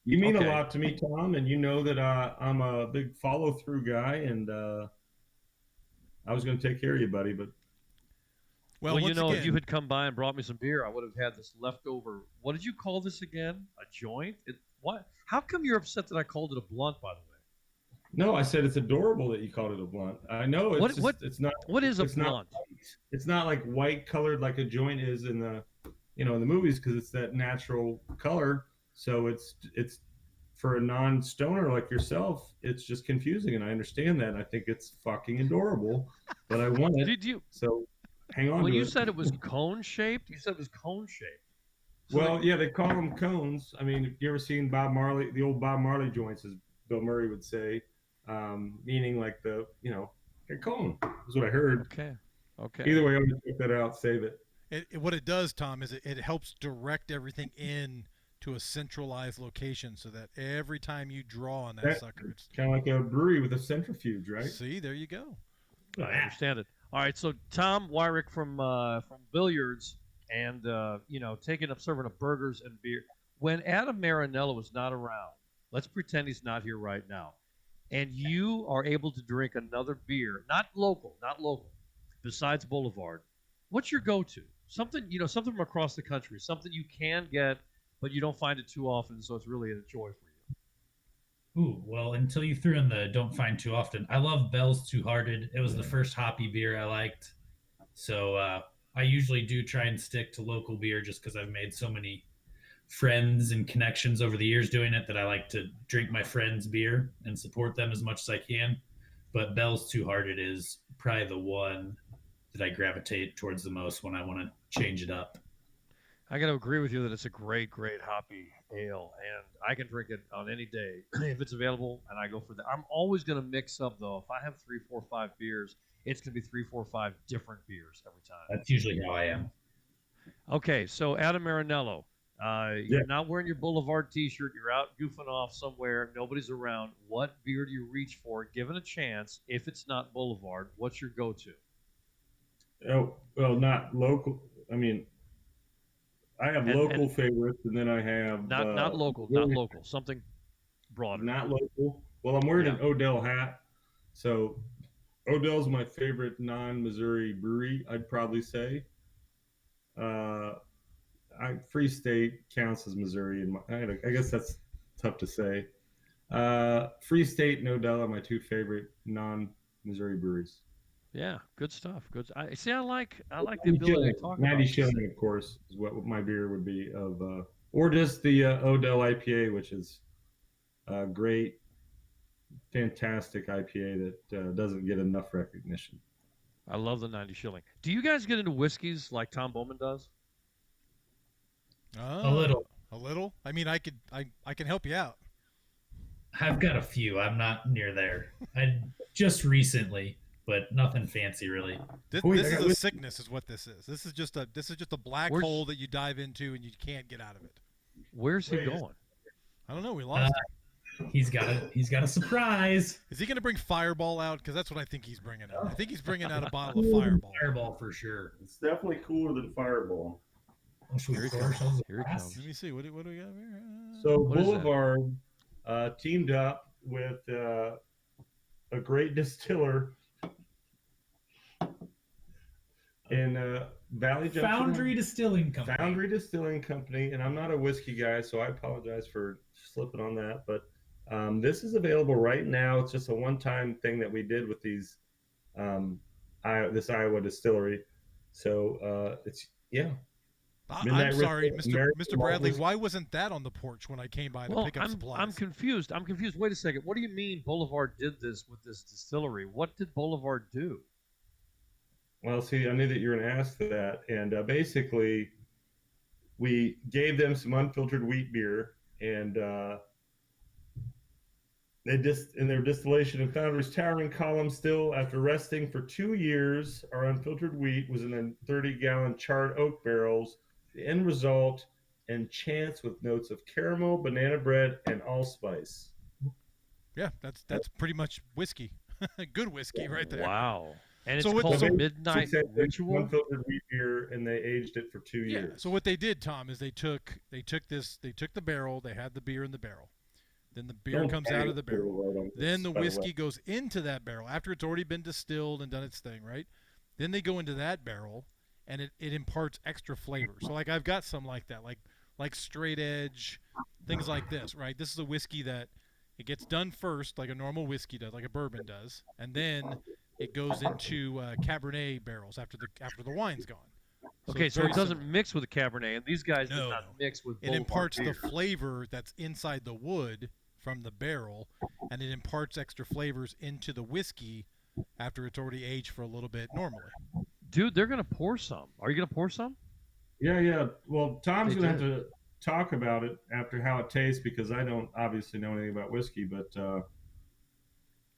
you mean Okay. a lot to me, Tom, and you know that I'm a big follow-through guy, and I was going to take care of you, buddy, but Well, you once know, again, if you had come by and brought me some beer, I would have had this leftover. What did you call this again? A joint? What? How come you're upset that I called it a blunt? By the way, no, I said it's adorable that you called it a blunt. I know it's it's not. what is a It's not blunt? It's not like white colored like a joint is in the, in the movies, because it's that natural color. So it's for a non-stoner like yourself, it's just confusing, and I understand that. And I think it's fucking adorable, but I want it. Did you? So hang on. When to you it. said it was cone shaped, you said it was cone shaped. So Well, yeah, they call them cones. I mean, you ever seen Bob Marley, the old Bob Marley joints, as Bill Murray would say, meaning like the, a cone is what I heard. Okay. Either way, I'm going to check that out, save it. what it does, Tom, is it helps direct everything in to a centralized location so that every time you draw on that sucker, it's Kind of like a brewery with a centrifuge, right? see, there you go. I understand it. All right, so Tom Wyrick from Billiards, and taking up serving up burgers and beer. When Adam Marinello is not around, let's pretend he's not here right now, and you are able to drink another beer, not local, besides Boulevard. What's your go-to? Something something from across the country, something you can get, but you don't find it too often, so it's really a joy for you. Ooh, well, until you threw in the don't find too often. I love Bell's Two Hearted. It was the first hoppy beer I liked. So I usually do try and stick to local beer just because I've made so many friends and connections over the years doing it that I like to drink my friends' beer and support them as much as I can. But Bell's Two Hearted is probably the one that I gravitate towards the most when I want to change it up. I got to agree with you that it's a great, great hoppy ale, and I can drink it on any day if it's available, and I go for that. I'm always going to mix up, though. If I have 3, 4, 5 beers, it's going to be 3, 4, 5 different beers every time. That's usually how I am. Okay, so Adam Marinello, you're not wearing your Boulevard T-shirt. You're out goofing off somewhere. Nobody's around. What beer do you reach for, given a chance? If it's not Boulevard, what's your go-to? Oh, well, not local. I mean, I have local favorites, and then I have Not local, something broader. Not local. Well, I'm wearing an Yeah. Odell hat, so Odell's my favorite non-Missouri brewery, I'd probably say. Free State counts as Missouri, and I guess that's tough to say. Free State and Odell are my two favorite non-Missouri breweries. Yeah, good stuff. Good. I like the ability to talk about Natty this. Shilling, of course, is what my beer would be of, or just the Odell IPA, which is a great, fantastic IPA that doesn't get enough recognition. I love the 90 shilling. Do you guys get into whiskeys like Tom Boman does? Oh, a little. I mean, I can help you out. I've got a few. I'm not near there. I just recently, but nothing fancy really. This Wait, is I got a whis- sickness, is what this is. This is just a black Where's- hole that you dive into and you can't get out of it. Where's he Wait, going? I don't know. We lost him. He's got a surprise. Is he going to bring Fireball out? Because that's what I think he's bringing out. I think he's bringing out a bottle of Fireball. Fireball for sure. It's definitely cooler than Fireball. Oh, should we Here he pour comes. ourselves a Here he glass? comes. Let me see. What do we got here? So What is that? Boulevard teamed up with a great distiller in Valley Junction. Foundry Distilling Company. Foundry Distilling Company, and I'm not a whiskey guy, so I apologize for slipping on that. But this is available right now. It's just a one-time thing that we did with these, this Iowa distillery. So it's I'm Midnight sorry, Ritual, Mr. American Mr. Bradley. Malt Why wasn't that on the porch when I came by to Well, pick up I'm supplies? confused. I'm confused. Wait a second. What do you mean Boulevard did this with this distillery? What did Boulevard do? Well, see, I knew that you were going to ask that, and basically, we gave them some unfiltered wheat beer, and in their distillation in Foundry's towering column still, after resting for 2 years, our unfiltered wheat was in 30-gallon charred oak barrels. The end result, enchants with notes of caramel, banana bread, and allspice. Yeah, that's pretty much whiskey. Good whiskey right there. Wow. And it's So what- called so- Midnight Ritual. Unfiltered wheat beer, and they aged it for 2 Yeah. years. So what they did, Tom, is they took the barrel. They had the beer in the barrel. Then the beer Don't comes hang out of the barrel. right on Then this, the by way. whiskey goes into that barrel after it's already been distilled and done its thing, right? Then they go into that barrel, and it imparts extra flavor. So like I've got some like that, like straight edge, things like this, right? This is a whiskey that it gets done first, like a normal whiskey does, like a bourbon does, and then it goes into Cabernet barrels after the wine's gone. Okay, it's so very it doesn't similar. mix with the Cabernet, and these guys No, did not no. mix with It Boulevard imparts beer. the flavor that's inside the wood from the barrel, and it imparts extra flavors into the whiskey after it's already aged for a little bit normally. Dude, they're gonna pour some. Are you gonna pour some? Yeah. Well, Tom's They going to have to talk about it after how it tastes because I don't obviously know anything about whiskey, but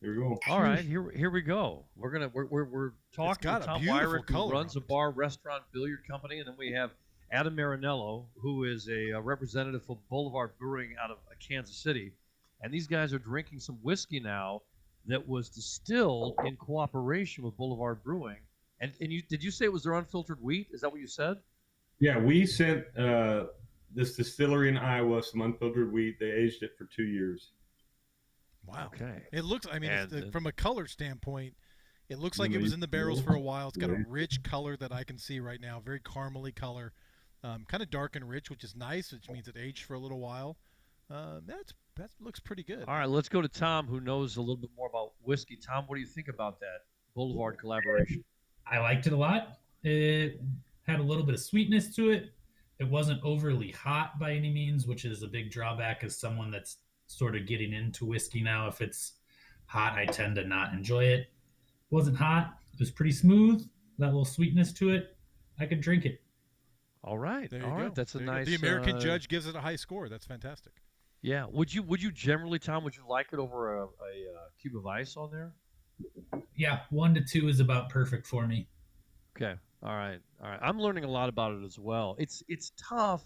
here we go. All right, here we go. We're talking got to a Tom beautiful Wyrick, who color runs a on it. bar, restaurant, billiard company, and then we have Adam Marinello, who is a representative for Boulevard Brewing out of Kansas City, and these guys are drinking some whiskey now that was distilled in cooperation with Boulevard Brewing. And did you say it was their unfiltered wheat? Is that what you said? Yeah, we sent this distillery in Iowa some unfiltered wheat. They aged it for 2 years. Wow. Okay. It looks, I mean, And- from a color standpoint, it looks like You it know, was you- in the barrels for a while. It's got a rich color that I can see right now, very caramely color, kind of dark and rich, which is nice, which means it aged for a little while. That looks pretty good. All right, let's go to Tom, who knows a little bit more about whiskey. Tom, what do you think about that Boulevard collaboration? I liked it a lot. It had a little bit of sweetness to it. It wasn't overly hot by any means, which is a big drawback as someone that's sort of getting into whiskey now. If it's hot, I tend to not enjoy it. It wasn't hot. It was pretty smooth. That little sweetness to it. I could drink it. All right, There you all go. right. That's a There you go. nice. The American judge gives it a high score. That's fantastic. Yeah. Would you generally, Tom? Would you like it over a cube of ice on there? Yeah, 1 to 2 is about perfect for me. Okay. All right. I'm learning a lot about it as well. It's tough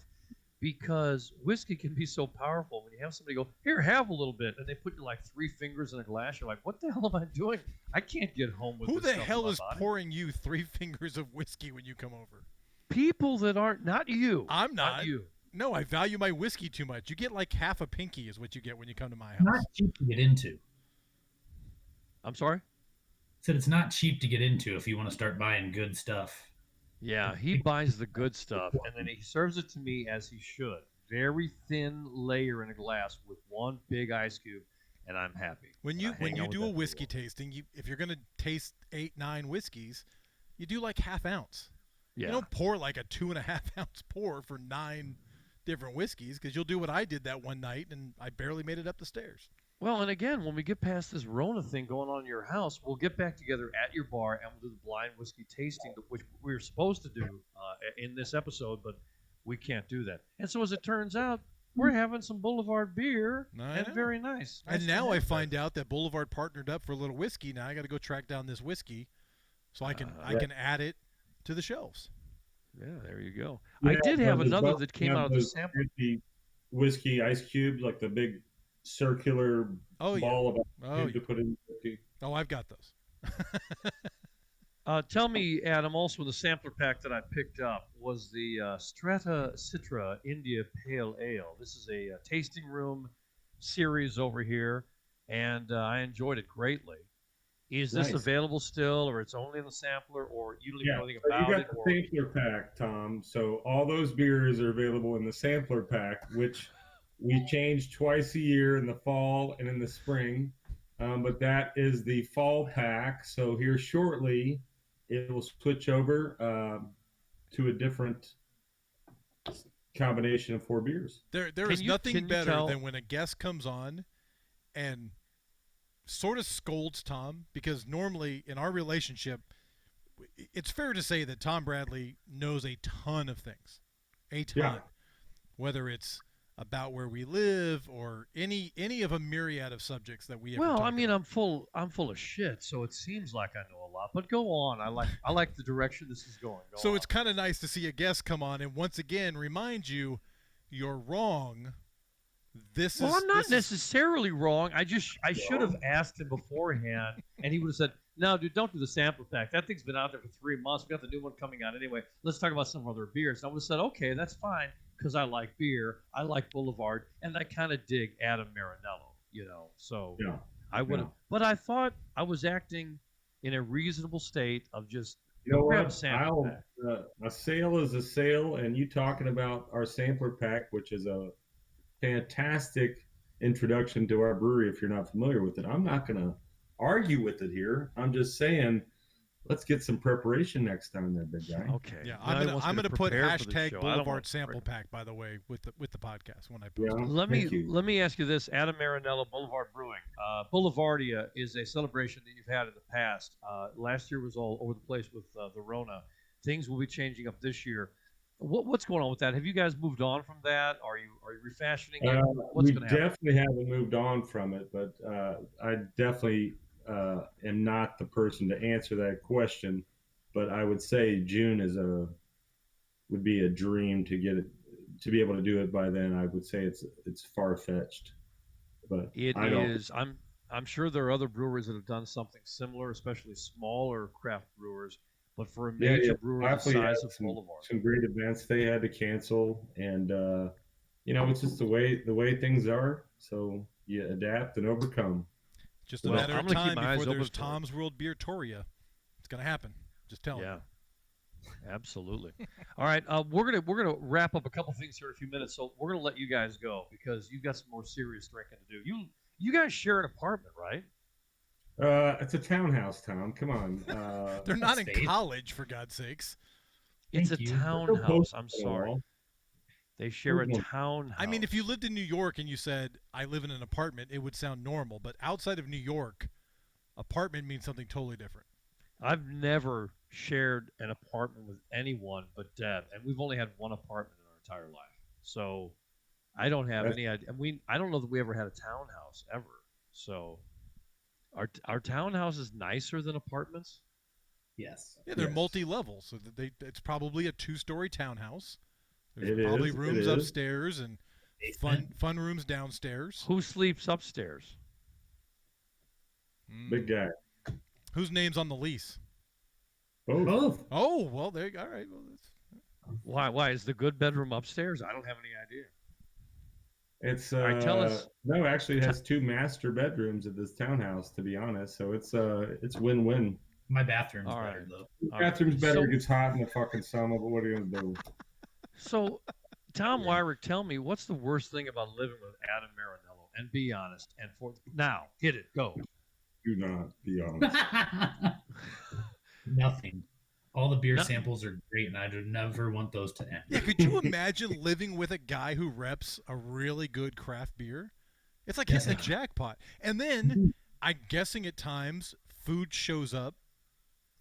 because whiskey can be so powerful. When you have somebody go, "Here, have a little bit," and they put you like 3 fingers in a glass, you're like, "What the hell am I doing? I can't get home with Who this the stuff in hell my is body." pouring you 3 fingers of whiskey when you come over? People that aren't not you. I'm not. you. No, I value my whiskey too much. You get like half a pinky is what you get when you come to my It's not house. cheap to get into. I'm sorry. Said it's not cheap to get into if you want to start buying good stuff. Yeah, he buys the good stuff and then he serves it to me as he should. Very thin layer in a glass with 1 big ice cube, and I'm happy. When And you I hang when you out with do that a for whiskey while. tasting, if you're gonna taste 8, 9 whiskeys, you do like half ounce. Yeah. You don't pour like a 2.5 ounce pour for 9 different whiskeys because you'll do what I did that one night and I barely made it up the stairs. Well, and again, when we get past this Rona thing going on in your house, we'll get back together at your bar and we'll do the blind whiskey tasting, which we were supposed to do in this episode, but we can't do that. And so as it turns out, we're having some Boulevard beer, I and know. very nice. And now I find out that Boulevard partnered up for a little whiskey. Now I got to go track down this whiskey, so I can add it to the shelves. Yeah, there you go. Yeah, I did have those another both that came have out of the those sample. fancy whiskey ice cubes, like the big circular ball of ice cube to put in whiskey. Oh, I've got those. Tell me, Adam, also the sampler pack that I picked up was the Strata Citra India Pale Ale. This is a tasting room series over here, and I enjoyed it greatly. Is this available still, or it's only in the sampler, or you don't even know anything about you it? got the sampler pack, Tom. So all those beers are available in the sampler pack, which we change twice a year in the fall and in the spring. But that is the fall pack. So here shortly, it will switch over to a different combination of 4 beers. There is nothing better than when a guest comes on and sort of scolds Tom, because normally in our relationship, it's fair to say that Tom Bradley knows a ton of things, whether it's about where we live or any of a myriad of subjects that we ever talk about. I'm full of shit, so it seems like I know a lot. But go on. I like the direction this is going. Go on. It's kind of nice to see a guest come on and once again remind you you're wrong. I'm not necessarily wrong. I should have asked him beforehand, and he would have said, "No, dude, don't do the sample pack. That thing's been out there for 3 months. We got the new one coming out anyway. Let's talk about some other beers." And I would have said, "Okay, that's fine, because I like beer. I like Boulevard, and I kind of dig Adam Marinello, So I would have, but I thought I was acting in a reasonable state of just grab a sample pack. A sale is a sale, and you talking about our sampler pack, which is a fantastic introduction to our brewery. If you're not familiar with it, I'm not going to argue with it here. I'm just saying, let's get some preparation next time, there, big guy. Okay. Yeah, I'm going to put hashtag Boulevard sample pack, by the way, with the podcast when I post it. Let me ask you this: Adam Marinello, Boulevard Brewing. Boulevardia is a celebration that you've had in the past. Last year was all over the place with the Rona. Things will be changing up this year. What's going on with that? Have you guys moved on from that? Are you refashioning it? What's going to happen? We definitely haven't moved on from it, but I definitely am not the person to answer that question. But I would say June would be a dream to get it, to be able to do it by then. I would say it's far fetched, but it is. I'm sure there are other breweries that have done something similar, especially smaller craft brewers. But for a major brewery the size of Boulevard, some great events they had to cancel, and it's just the way things are. So you adapt and overcome. Just a matter of time before there's Tom's World Beer Toria. It's gonna happen. Just tell them. Yeah, absolutely. All right, we're gonna wrap up a couple things here in a few minutes. So we're gonna let you guys go because you've got some more serious drinking to do. You guys share an apartment, right? It's a townhouse, Tom. Come on. They're not in college, for God's sakes. It's a townhouse. I'm sorry. They share a townhouse. I mean, if you lived in New York and you said, I live in an apartment, it would sound normal. But outside of New York, apartment means something totally different. I've never shared an apartment with anyone but Deb, and we've only had one apartment in our entire life. So I don't have any idea. I don't know that we ever had a townhouse ever. So Are townhouses nicer than apartments? Yes. Yeah, they're multi-level, so it's probably a 2-story townhouse. There's it probably is, rooms upstairs and fun rooms downstairs. Who sleeps upstairs? Big guy. Whose name's on the lease? Both. Oh, well, all right. Well, Why is the good bedroom upstairs? I don't have any idea. It's all right, tell us. No, actually, it has 2 master bedrooms at this townhouse. To be honest, so it's win-win. My bathroom's all better right. though. Bathroom's better. It gets hot in the fucking summer, but what are you gonna do? So, Tom Wyrick, tell me what's the worst thing about living with Adam Marinello? And be honest. And now, hit it. Go. Do not be honest. Nothing. All the beer samples are great, and I would never want those to end. Yeah, could you imagine living with a guy who reps a really good craft beer? It's like hitting the jackpot. And then, I'm guessing at times, food shows up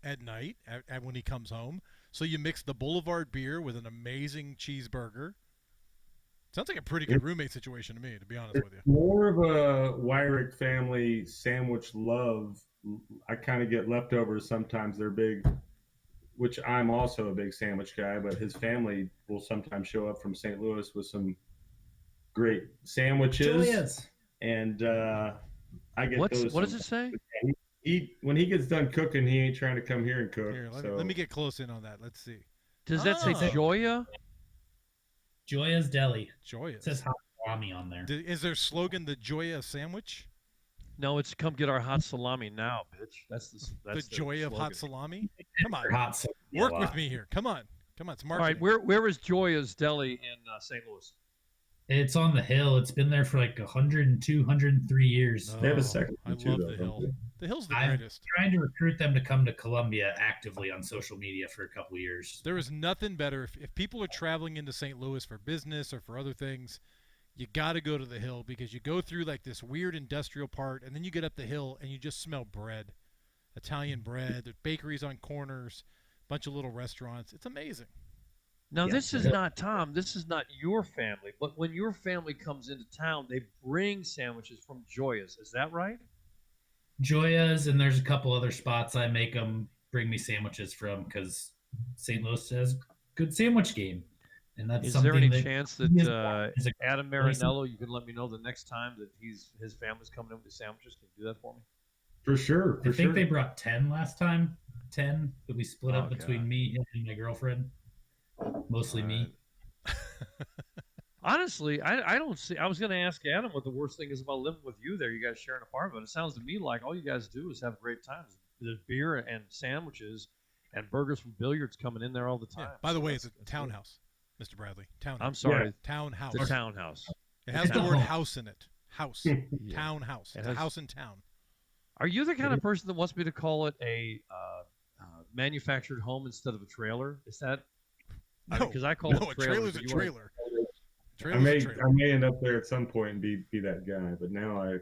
at night when he comes home. So you mix the Boulevard beer with an amazing cheeseburger. Sounds like a pretty good roommate situation to me, to be honest with you. More of a Wyrick family sandwich love. I kind of get leftovers sometimes. They're big, which I'm also a big sandwich guy, but his family will sometimes show up from St. Louis with some great sandwiches. Julius. And I get those. What does it say? When he gets done cooking, he ain't trying to come here and cook. Here, so. let me get close in on that. Let's see. Does that say Joya? Joya's Deli. Joya. It says hot salami on there. Is their slogan the Joya sandwich? No, it's come get our hot salami now, bitch. That's the joy of hot salami? Come on. Hot salami. Work with me here. Come on. It's marketing. All right, where is Joya's Deli in St. Louis? It's on the hill. It's been there for like 102, 103 years. They have a second. I love the hill. The hill's the greatest. I'm trying to recruit them to come to Columbia actively on social media for a couple years. There is nothing better. If people are traveling into St. Louis for business or for other things, you got to go to the hill because you go through like this weird industrial part, and then you get up the hill and you just smell bread. Italian bread. There's bakeries on corners, bunch of little restaurants. It's amazing. Now, this is not, Tom, this is not your family, but when your family comes into town, they bring sandwiches from Joya's. Is that right? Joya's, and there's a couple other spots I make them bring me sandwiches from because St. Louis has good sandwich game. And that's is something there any that chance that Adam Marinello, you can let me know the next time that his family's coming in with the sandwiches? Can you do that for me? For sure. I think they brought 10 last time. 10 that we split up between me and my girlfriend. Mostly me. Honestly, I don't see. I was going to ask Adam what the worst thing is about living with you there. You guys share an apartment. It sounds to me like all you guys do is have great times. There's beer and sandwiches and burgers from Billiards coming in there all the time. Yeah. By the way, it's a townhouse, Mr. Bradley. Townhouse. I'm sorry. Yeah. Townhouse. The townhouse. It has the word house in it. House. Yeah. Townhouse. It's a house in town. Are you the kind of person that wants me to call it a manufactured home instead of a trailer? Is that... No, because I call it a trailer's a trailer. I may end up there at some point and be that guy, but now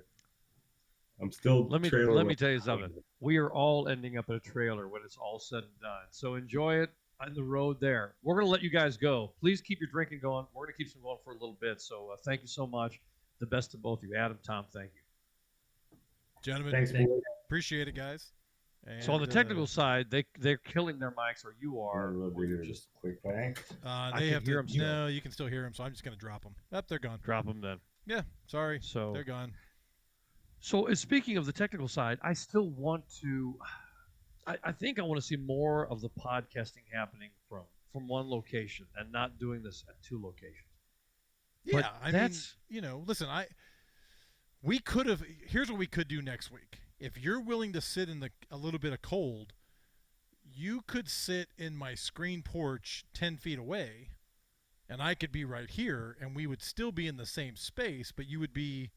I'm still. Let me tell you something. We are all ending up in a trailer when it's all said and done. So enjoy it on the road there. We're gonna let you guys go. Please keep your drinking going. We're gonna keep some going for a little bit. So thank you so much. The best to both of you, Adam, Tom. Thank you, gentlemen. Thanks, appreciate it, guys. And, so on the technical side, they're killing their mics, or you are. Just a quick bang. They have to hear them. No, you can still hear them. So I'm just gonna drop them. They're gone. Drop them then. Yeah, sorry. So they're gone. So speaking of the technical side, I still want to. I think I want to see more of the podcasting happening from one location and not doing this at two locations. Yeah, but I mean, listen, we could have. Here's what we could do next week. If you're willing to sit in a little bit of cold, you could sit in my screen porch 10 feet away, and I could be right here, and we would still be in the same space, but you'd be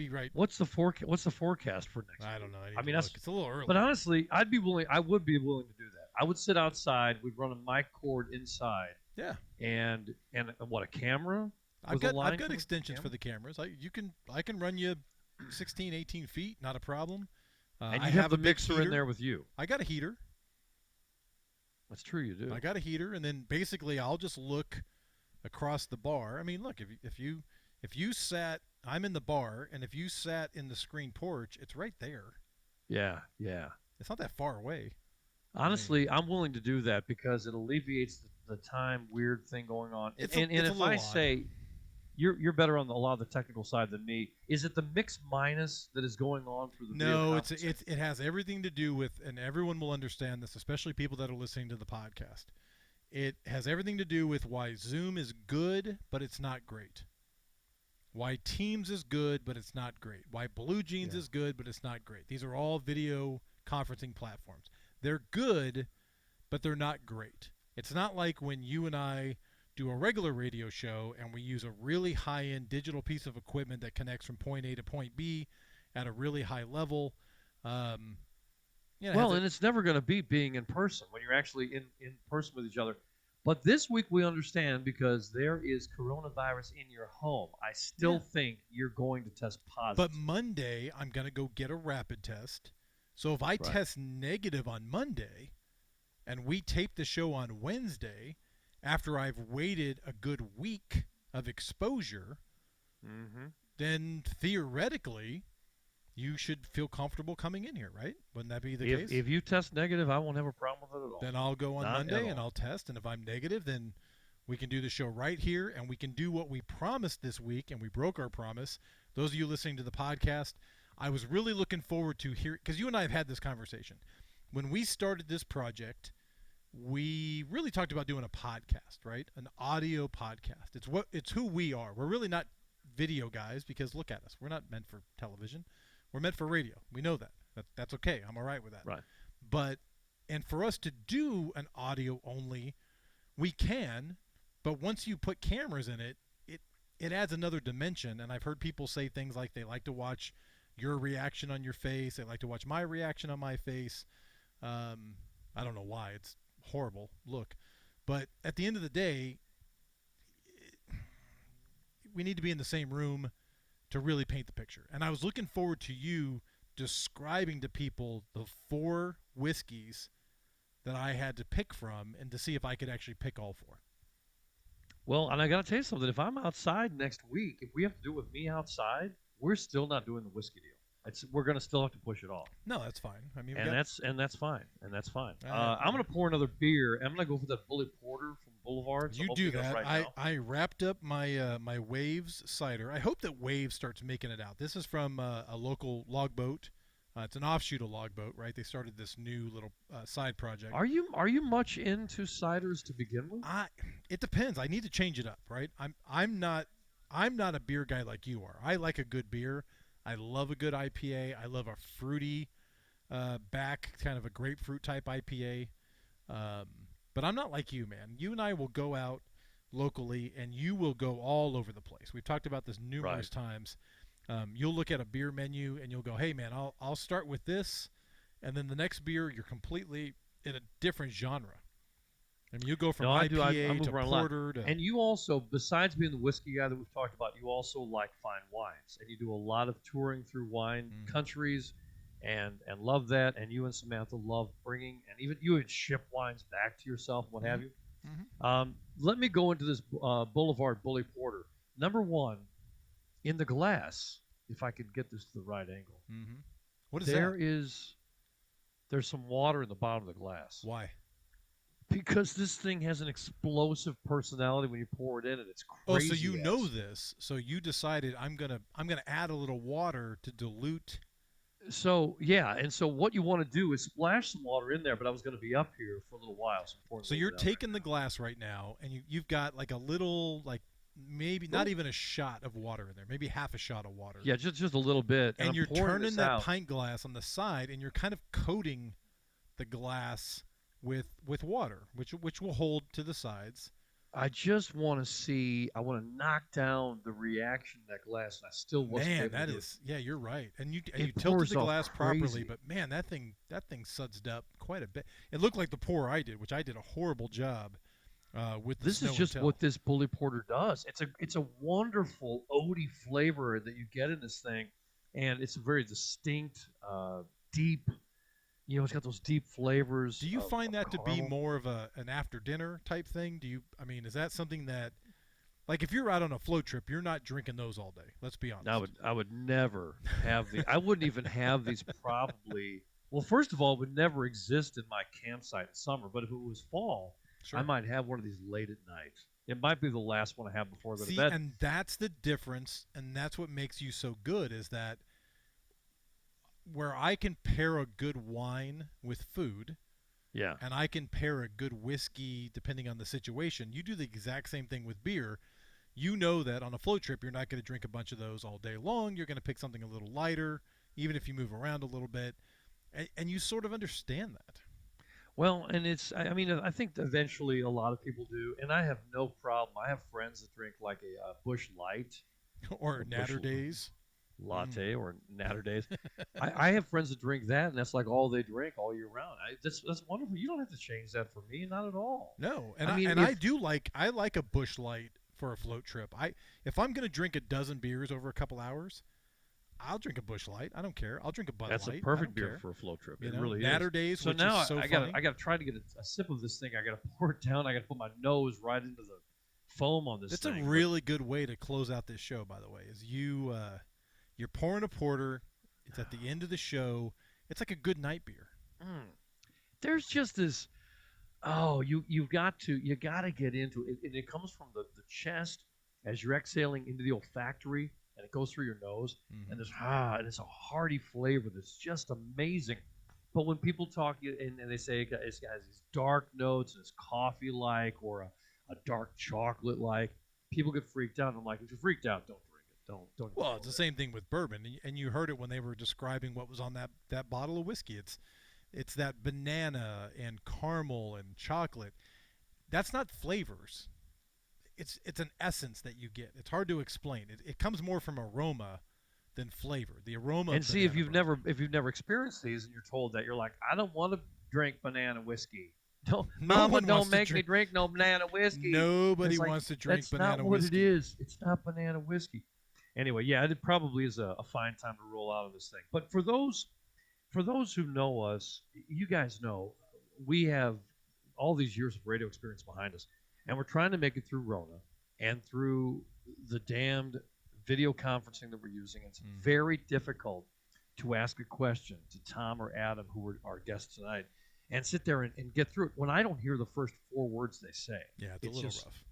right. What's the forecast for next week? I don't know. I mean, it's a little early. But honestly, I would be willing to do that. I would sit outside. We'd run a mic cord inside. Yeah. And what, a camera? I've got extensions for the cameras. I can run you 16, 18 feet, not a problem. And you have a mixer in there with you. I got a heater. That's true, you do. I got a heater, and then basically I'll just look across the bar. I mean, look, if you sat, I'm in the bar, and if you sat in the screen porch, it's right there. Yeah. It's not that far away. Honestly, I'm willing to do that because it alleviates the time weird thing going on. And if I say you're better on a lot of the technical side than me, is it the mix minus that is going on through the No, it has everything to do with, and everyone will understand this, especially people that are listening to the podcast. It has everything to do with why Zoom is good, but it's not great. Why Teams is good, but it's not great. Why Blue Jeans is good, but it's not great. These are all video conferencing platforms. They're good, but they're not great. It's not like when you and I do a regular radio show and we use a really high-end digital piece of equipment that connects from point A to point B at a really high level. And it's never going to beat being in person when you're actually in person with each other. But this week we understand because there is coronavirus in your home. I still think you're going to test positive. But Monday I'm going to go get a rapid test So if I test negative on Monday and we tape the show on Wednesday after I've waited a good week of exposure, then theoretically you should feel comfortable coming in here, right? Wouldn't that be the case? If you test negative, I won't have a problem with it at all. Then I'll go on Not Monday at and all. I'll test, and if I'm negative, then we can do the show right here, and we can do what we promised this week, and we broke our promise. Those of you listening to the podcast, I was really looking forward to hear, because you and I have had this conversation. When we started this project, we really talked about doing a podcast, right? An audio podcast. It's who we are. We're really not video guys, because look at us. We're not meant for television. We're meant for radio. We know that. That's okay. I'm all right with that. Right. And for us to do an audio only, we can, but once you put cameras in it, it adds another dimension. And I've heard people say things like they like to watch your reaction on your face. They like to watch my reaction on my face. I don't know why. It's horrible look. But at the end of the day, we need to be in the same room to really paint the picture. And I was looking forward to you describing to people the 4 whiskeys that I had to pick from and to see if I could actually pick all 4. Well, and I got to tell you something. If I'm outside next week, if we have to do it with me outside, we're still not doing the whiskey deal. We're going to still have to push it off. No, that's fine. I mean, that's fine. I'm going to pour another beer. I'm going to go for that Bully Porter from Boulevard. So you do that. Right I wrapped up my my Waves cider. I hope that Waves starts making it out. This is from a local logboat. It's an offshoot of logboat, right? They started this new little side project. Are you much into ciders to begin with? It depends. I need to change it up, right? I'm not a beer guy like you are. I like a good beer. I love a good IPA. I love a fruity back, kind of a grapefruit type IPA. But I'm not like you, man. You and I will go out locally, and you will go all over the place. We've talked about this numerous times. You'll look at a beer menu, and you'll go, hey, man, I'll start with this, and then the next beer, you're completely in a different genre. I mean, you go from IPA to porter to... And you also, besides being the whiskey guy that we've talked about, you also like fine wines. And you do a lot of touring through wine countries and love that. And you and Samantha love bringing, and even you would ship wines back to yourself, what have you. Let me go into this Boulevard Bully Porter. Number 1, in the glass, if I could get this to the right angle. What is that? There's some water in the bottom of the glass. Why? Because this thing has an explosive personality when you pour it in, and it's crazy. Oh, so you know this. So you decided I'm gonna add a little water to dilute. So yeah, and so what you want to do is splash some water in there. But I was going to be up here for a little while. So you're taking the glass right now, and you've got like a little, like maybe not even a shot of water in there, maybe half a shot of water. Yeah, just a little bit. And you're turning that pint glass on the side, and you're kind of coating the glass with water, which will hold to the sides. I just want to see. I want to knock down the reaction in that glass, and I still wasn't able to do it. Yeah, you're right. And you tilted the glass properly, but man, that thing sudsed up quite a bit. It looked like the pour I did, which I did a horrible job with. This is just what this Bully Porter does. It's a wonderful oaty flavor that you get in this thing, and it's a very distinct, deep. You know, it's got those deep flavors. Do you find that to be more of an after dinner type thing? Is that something that, like, if you're out on a float trip, you're not drinking those all day? Let's be honest. I would never have the. I wouldn't even have these probably. Well, first of all, it would never exist in my campsite in summer. But if it was fall, I might have one of these late at night. It might be the last one I have before I go to bed. And that's the difference, and that's what makes you so good, is that where I can pair a good wine with food, and I can pair a good whiskey depending on the situation, you do the exact same thing with beer. You know that on a float trip, you're not going to drink a bunch of those all day long. You're going to pick something a little lighter, even if you move around a little bit, and you sort of understand that. Well, and I think eventually a lot of people do, and I have no problem. I have friends that drink like a Busch Light. or Natter Days. Latte or Natter Days. I have friends that drink that, and that's like all they drink all year round. That's wonderful. You don't have to change that for me, not at all. No, and I like a Busch Light for a float trip. If I'm going to drink a dozen beers over a couple hours, I'll drink a Busch Light. I don't care. I'll drink a Bud That's Light. a perfect I don't beer care. for a float trip. You It know, really Natter is. Days, So which now is so I funny. gotta try to get a sip of this thing. I gotta pour it down. I gotta put my nose right into the foam on this That's thing. a really good way to close out this show, by the way, is you're pouring a porter. It's at the end of the show. It's like a good night beer. There's just this. Oh, you got to get into it. And it comes from the chest as you're exhaling into the olfactory, and it goes through your nose, and and it's a hearty flavor that's just amazing. But when people talk and they say it has these dark notes and it's coffee-like or a dark chocolate-like, people get freaked out. And I'm like, if you're freaked out, don't drink it. Don't. Well, it's the same thing with bourbon, and you heard it when they were describing what was on that bottle of whiskey. It's that banana and caramel and chocolate. That's not flavors. It's an essence that you get. It's hard to explain. It comes more from aroma than flavor. The aroma. And of see, if banana you've never experienced these, and you're told that, you're like, I don't want to drink banana whiskey. No, No Mama, one don't wants to make me drink- drink no banana whiskey. Nobody It's like, wants to drink that's banana not what whiskey. it is. It's not banana whiskey. Anyway, yeah, it probably is a fine time to roll out of this thing. But for those who know us, you guys know we have all these years of radio experience behind us, and we're trying to make it through Rona and through the damned video conferencing that we're using. It's very difficult to ask a question to Tom or Adam, who are our guests tonight, and sit there and get through it when I don't hear the first 4 words they say. Yeah, it's a little rough.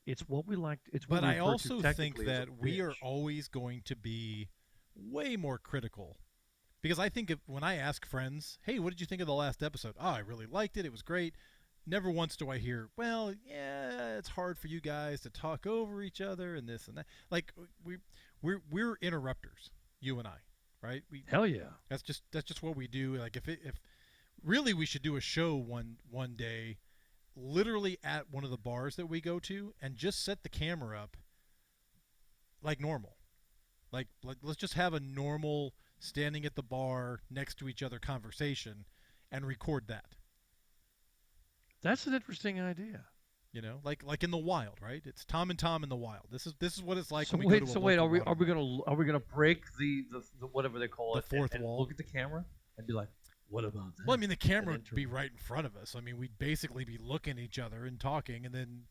It's what we like. It's what But we I refer to also think technically as a that we are bitch. always going to be way more critical. Because I think when I ask friends, hey, what did you think of the last episode? Oh, I really liked it. It was great. Never once do I hear, well, yeah, it's hard for you guys to talk over each other and this and that. Like we're interrupters, you and I, right? Hell yeah. That's just what we do. Like if really we should do a show one day, literally at one of the bars that we go to, and just set the camera up like normal. Like let's just have a normal standing at the bar next to each other conversation and record that. That's an interesting idea. You know, like in the wild, right? It's Tom and Tom in the wild. This is what it's like So when we wait, go to so a wait, local are we water. gonna break the whatever they call The it, fourth and wall? look at the camera and be like, what about that? Well, I mean, the camera And would be right in front of us. I mean, we'd basically be looking at each other and talking, and then,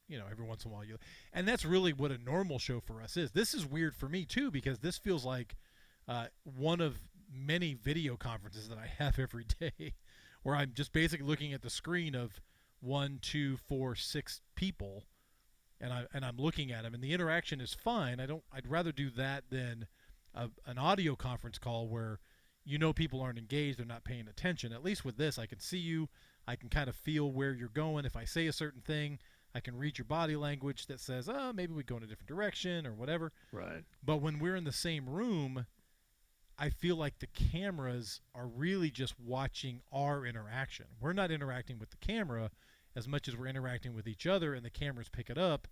you know, every once in a while and that's really what a normal show for us is. This is weird for me too, because this feels like one of many video conferences that I have every day, where I'm just basically looking at the screen of 1, 2, 4, 6 people, and I'm looking at them, and the interaction is fine. I'd rather do that than an audio conference call where people aren't engaged, they're not paying attention. At least with this, I can see you, I can kind of feel where you're going. If I say a certain thing, I can read your body language that says, oh, maybe we go in a different direction or whatever. Right. But when we're in the same room, I feel like the cameras are really just watching our interaction. We're not interacting with the camera as much as we're interacting with each other, and the cameras pick it up,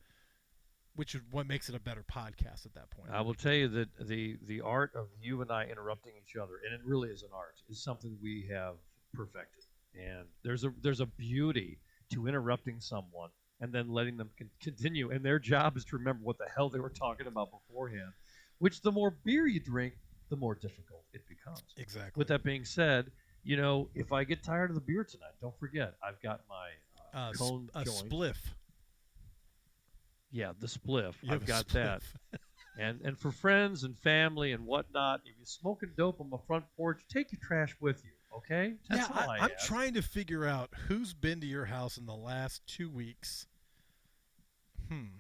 which is what makes it a better podcast at that point. I will tell you that the art of you and I interrupting each other, and it really is an art, is something we have perfected. And there's a beauty to interrupting someone and then letting them continue. And their job is to remember what the hell they were talking about beforehand, which the more beer you drink, the more difficult it becomes. Exactly. With that being said, if I get tired of the beer tonight, don't forget, I've got my cone a joint. spliff. Yeah, the spliff. You have I've a got that. spliff. And for friends and family and whatnot, if you're smoking dope on the front porch, take your trash with you, okay? That's all I'm ask. trying to figure out who's been to your house in the last 2 weeks.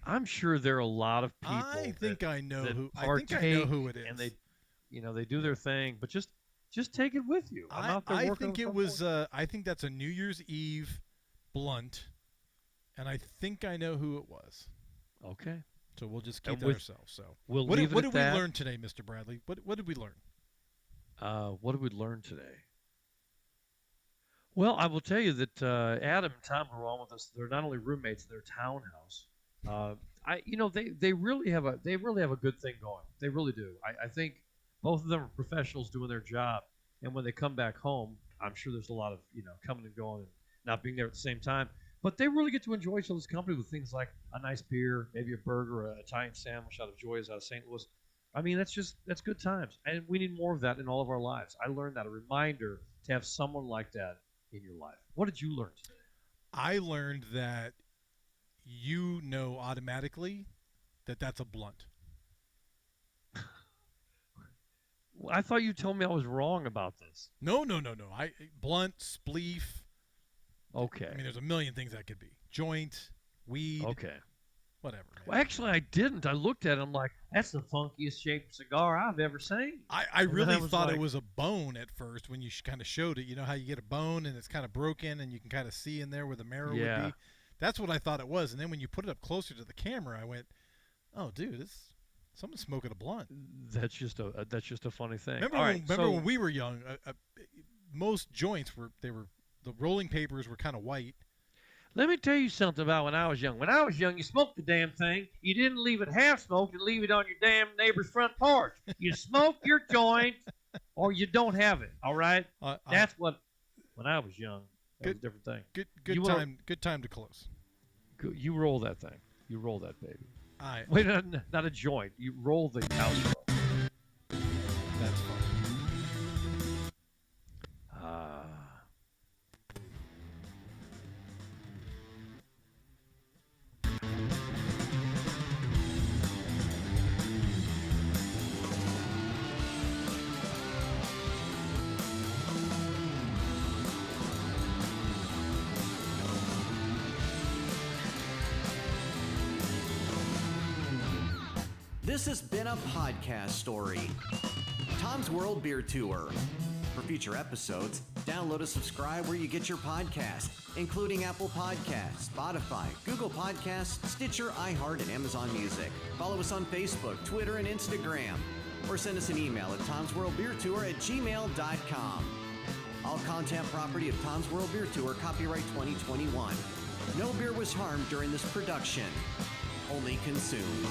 I'm sure there are a lot of people. I think I know that who. I think I know who it is. And they do their thing, but just take it with you. I'm out there I working think on it was. something. I think that's a New Year's Eve blunt, and I think I know who it was. Okay. So we'll just And keep that with- ourselves. So We'll what leave did, what it did at we that. learn today, Mr. Bradley? What did we learn? What did we learn today? Well, I will tell you that Adam and Tom who are on with us. They're not only roommates; they're townhouse. They really have a good thing going. They really do. I think both of them are professionals doing their job, and when they come back home, I'm sure there's a lot of coming and going and not being there at the same time. But they really get to enjoy each other's company with things like a nice beer, maybe a burger, an Italian sandwich out of Joy's out of St. Louis. I mean, that's good times, and we need more of that in all of our lives. I learned that, a reminder to have someone like that in your life. What did you learn today? I learned that you know automatically that that's a blunt. Well, I thought you told me I was wrong about this. No. Blunt, spleef. Okay. I mean, there's a million things that could be. Joint, weed, Okay. whatever. Man. Well, actually, I didn't. I looked at it. I'm like, that's the funkiest shaped cigar I've ever seen. I And then really I was thought like- it was a bone at first when you kind of showed it. You know how you get a bone and it's kind of broken and you can kind of see in there where the marrow would Yeah. be? That's what I thought it was. And then when you put it up closer to the camera, I went, oh, dude, someone's smoking a blunt. That's just a funny thing. Remember, All right, so, when we were young, most joints the rolling papers were kind of white. let me tell you something about when I was young. When I was young, you smoked the damn thing. You didn't leave it half smoked and leave it on your damn neighbor's front porch. You smoke your joint, or you don't have it. All right. That's what. When I was young, that was a different thing. Good time to close. You roll that thing. You roll that baby. All right. Wait, not a joint. You roll the outro. That's fine. This has been a podcast story. Tom's World Beer Tour. For future episodes, download and subscribe where you get your podcasts, including Apple Podcasts, Spotify, Google Podcasts, Stitcher, iHeart, and Amazon Music. Follow us on Facebook, Twitter, and Instagram. Or send us an email at tomsworldbeertour@gmail.com. All content property of Tom's World Beer Tour, copyright 2021. No beer was harmed during this production. Only consumed.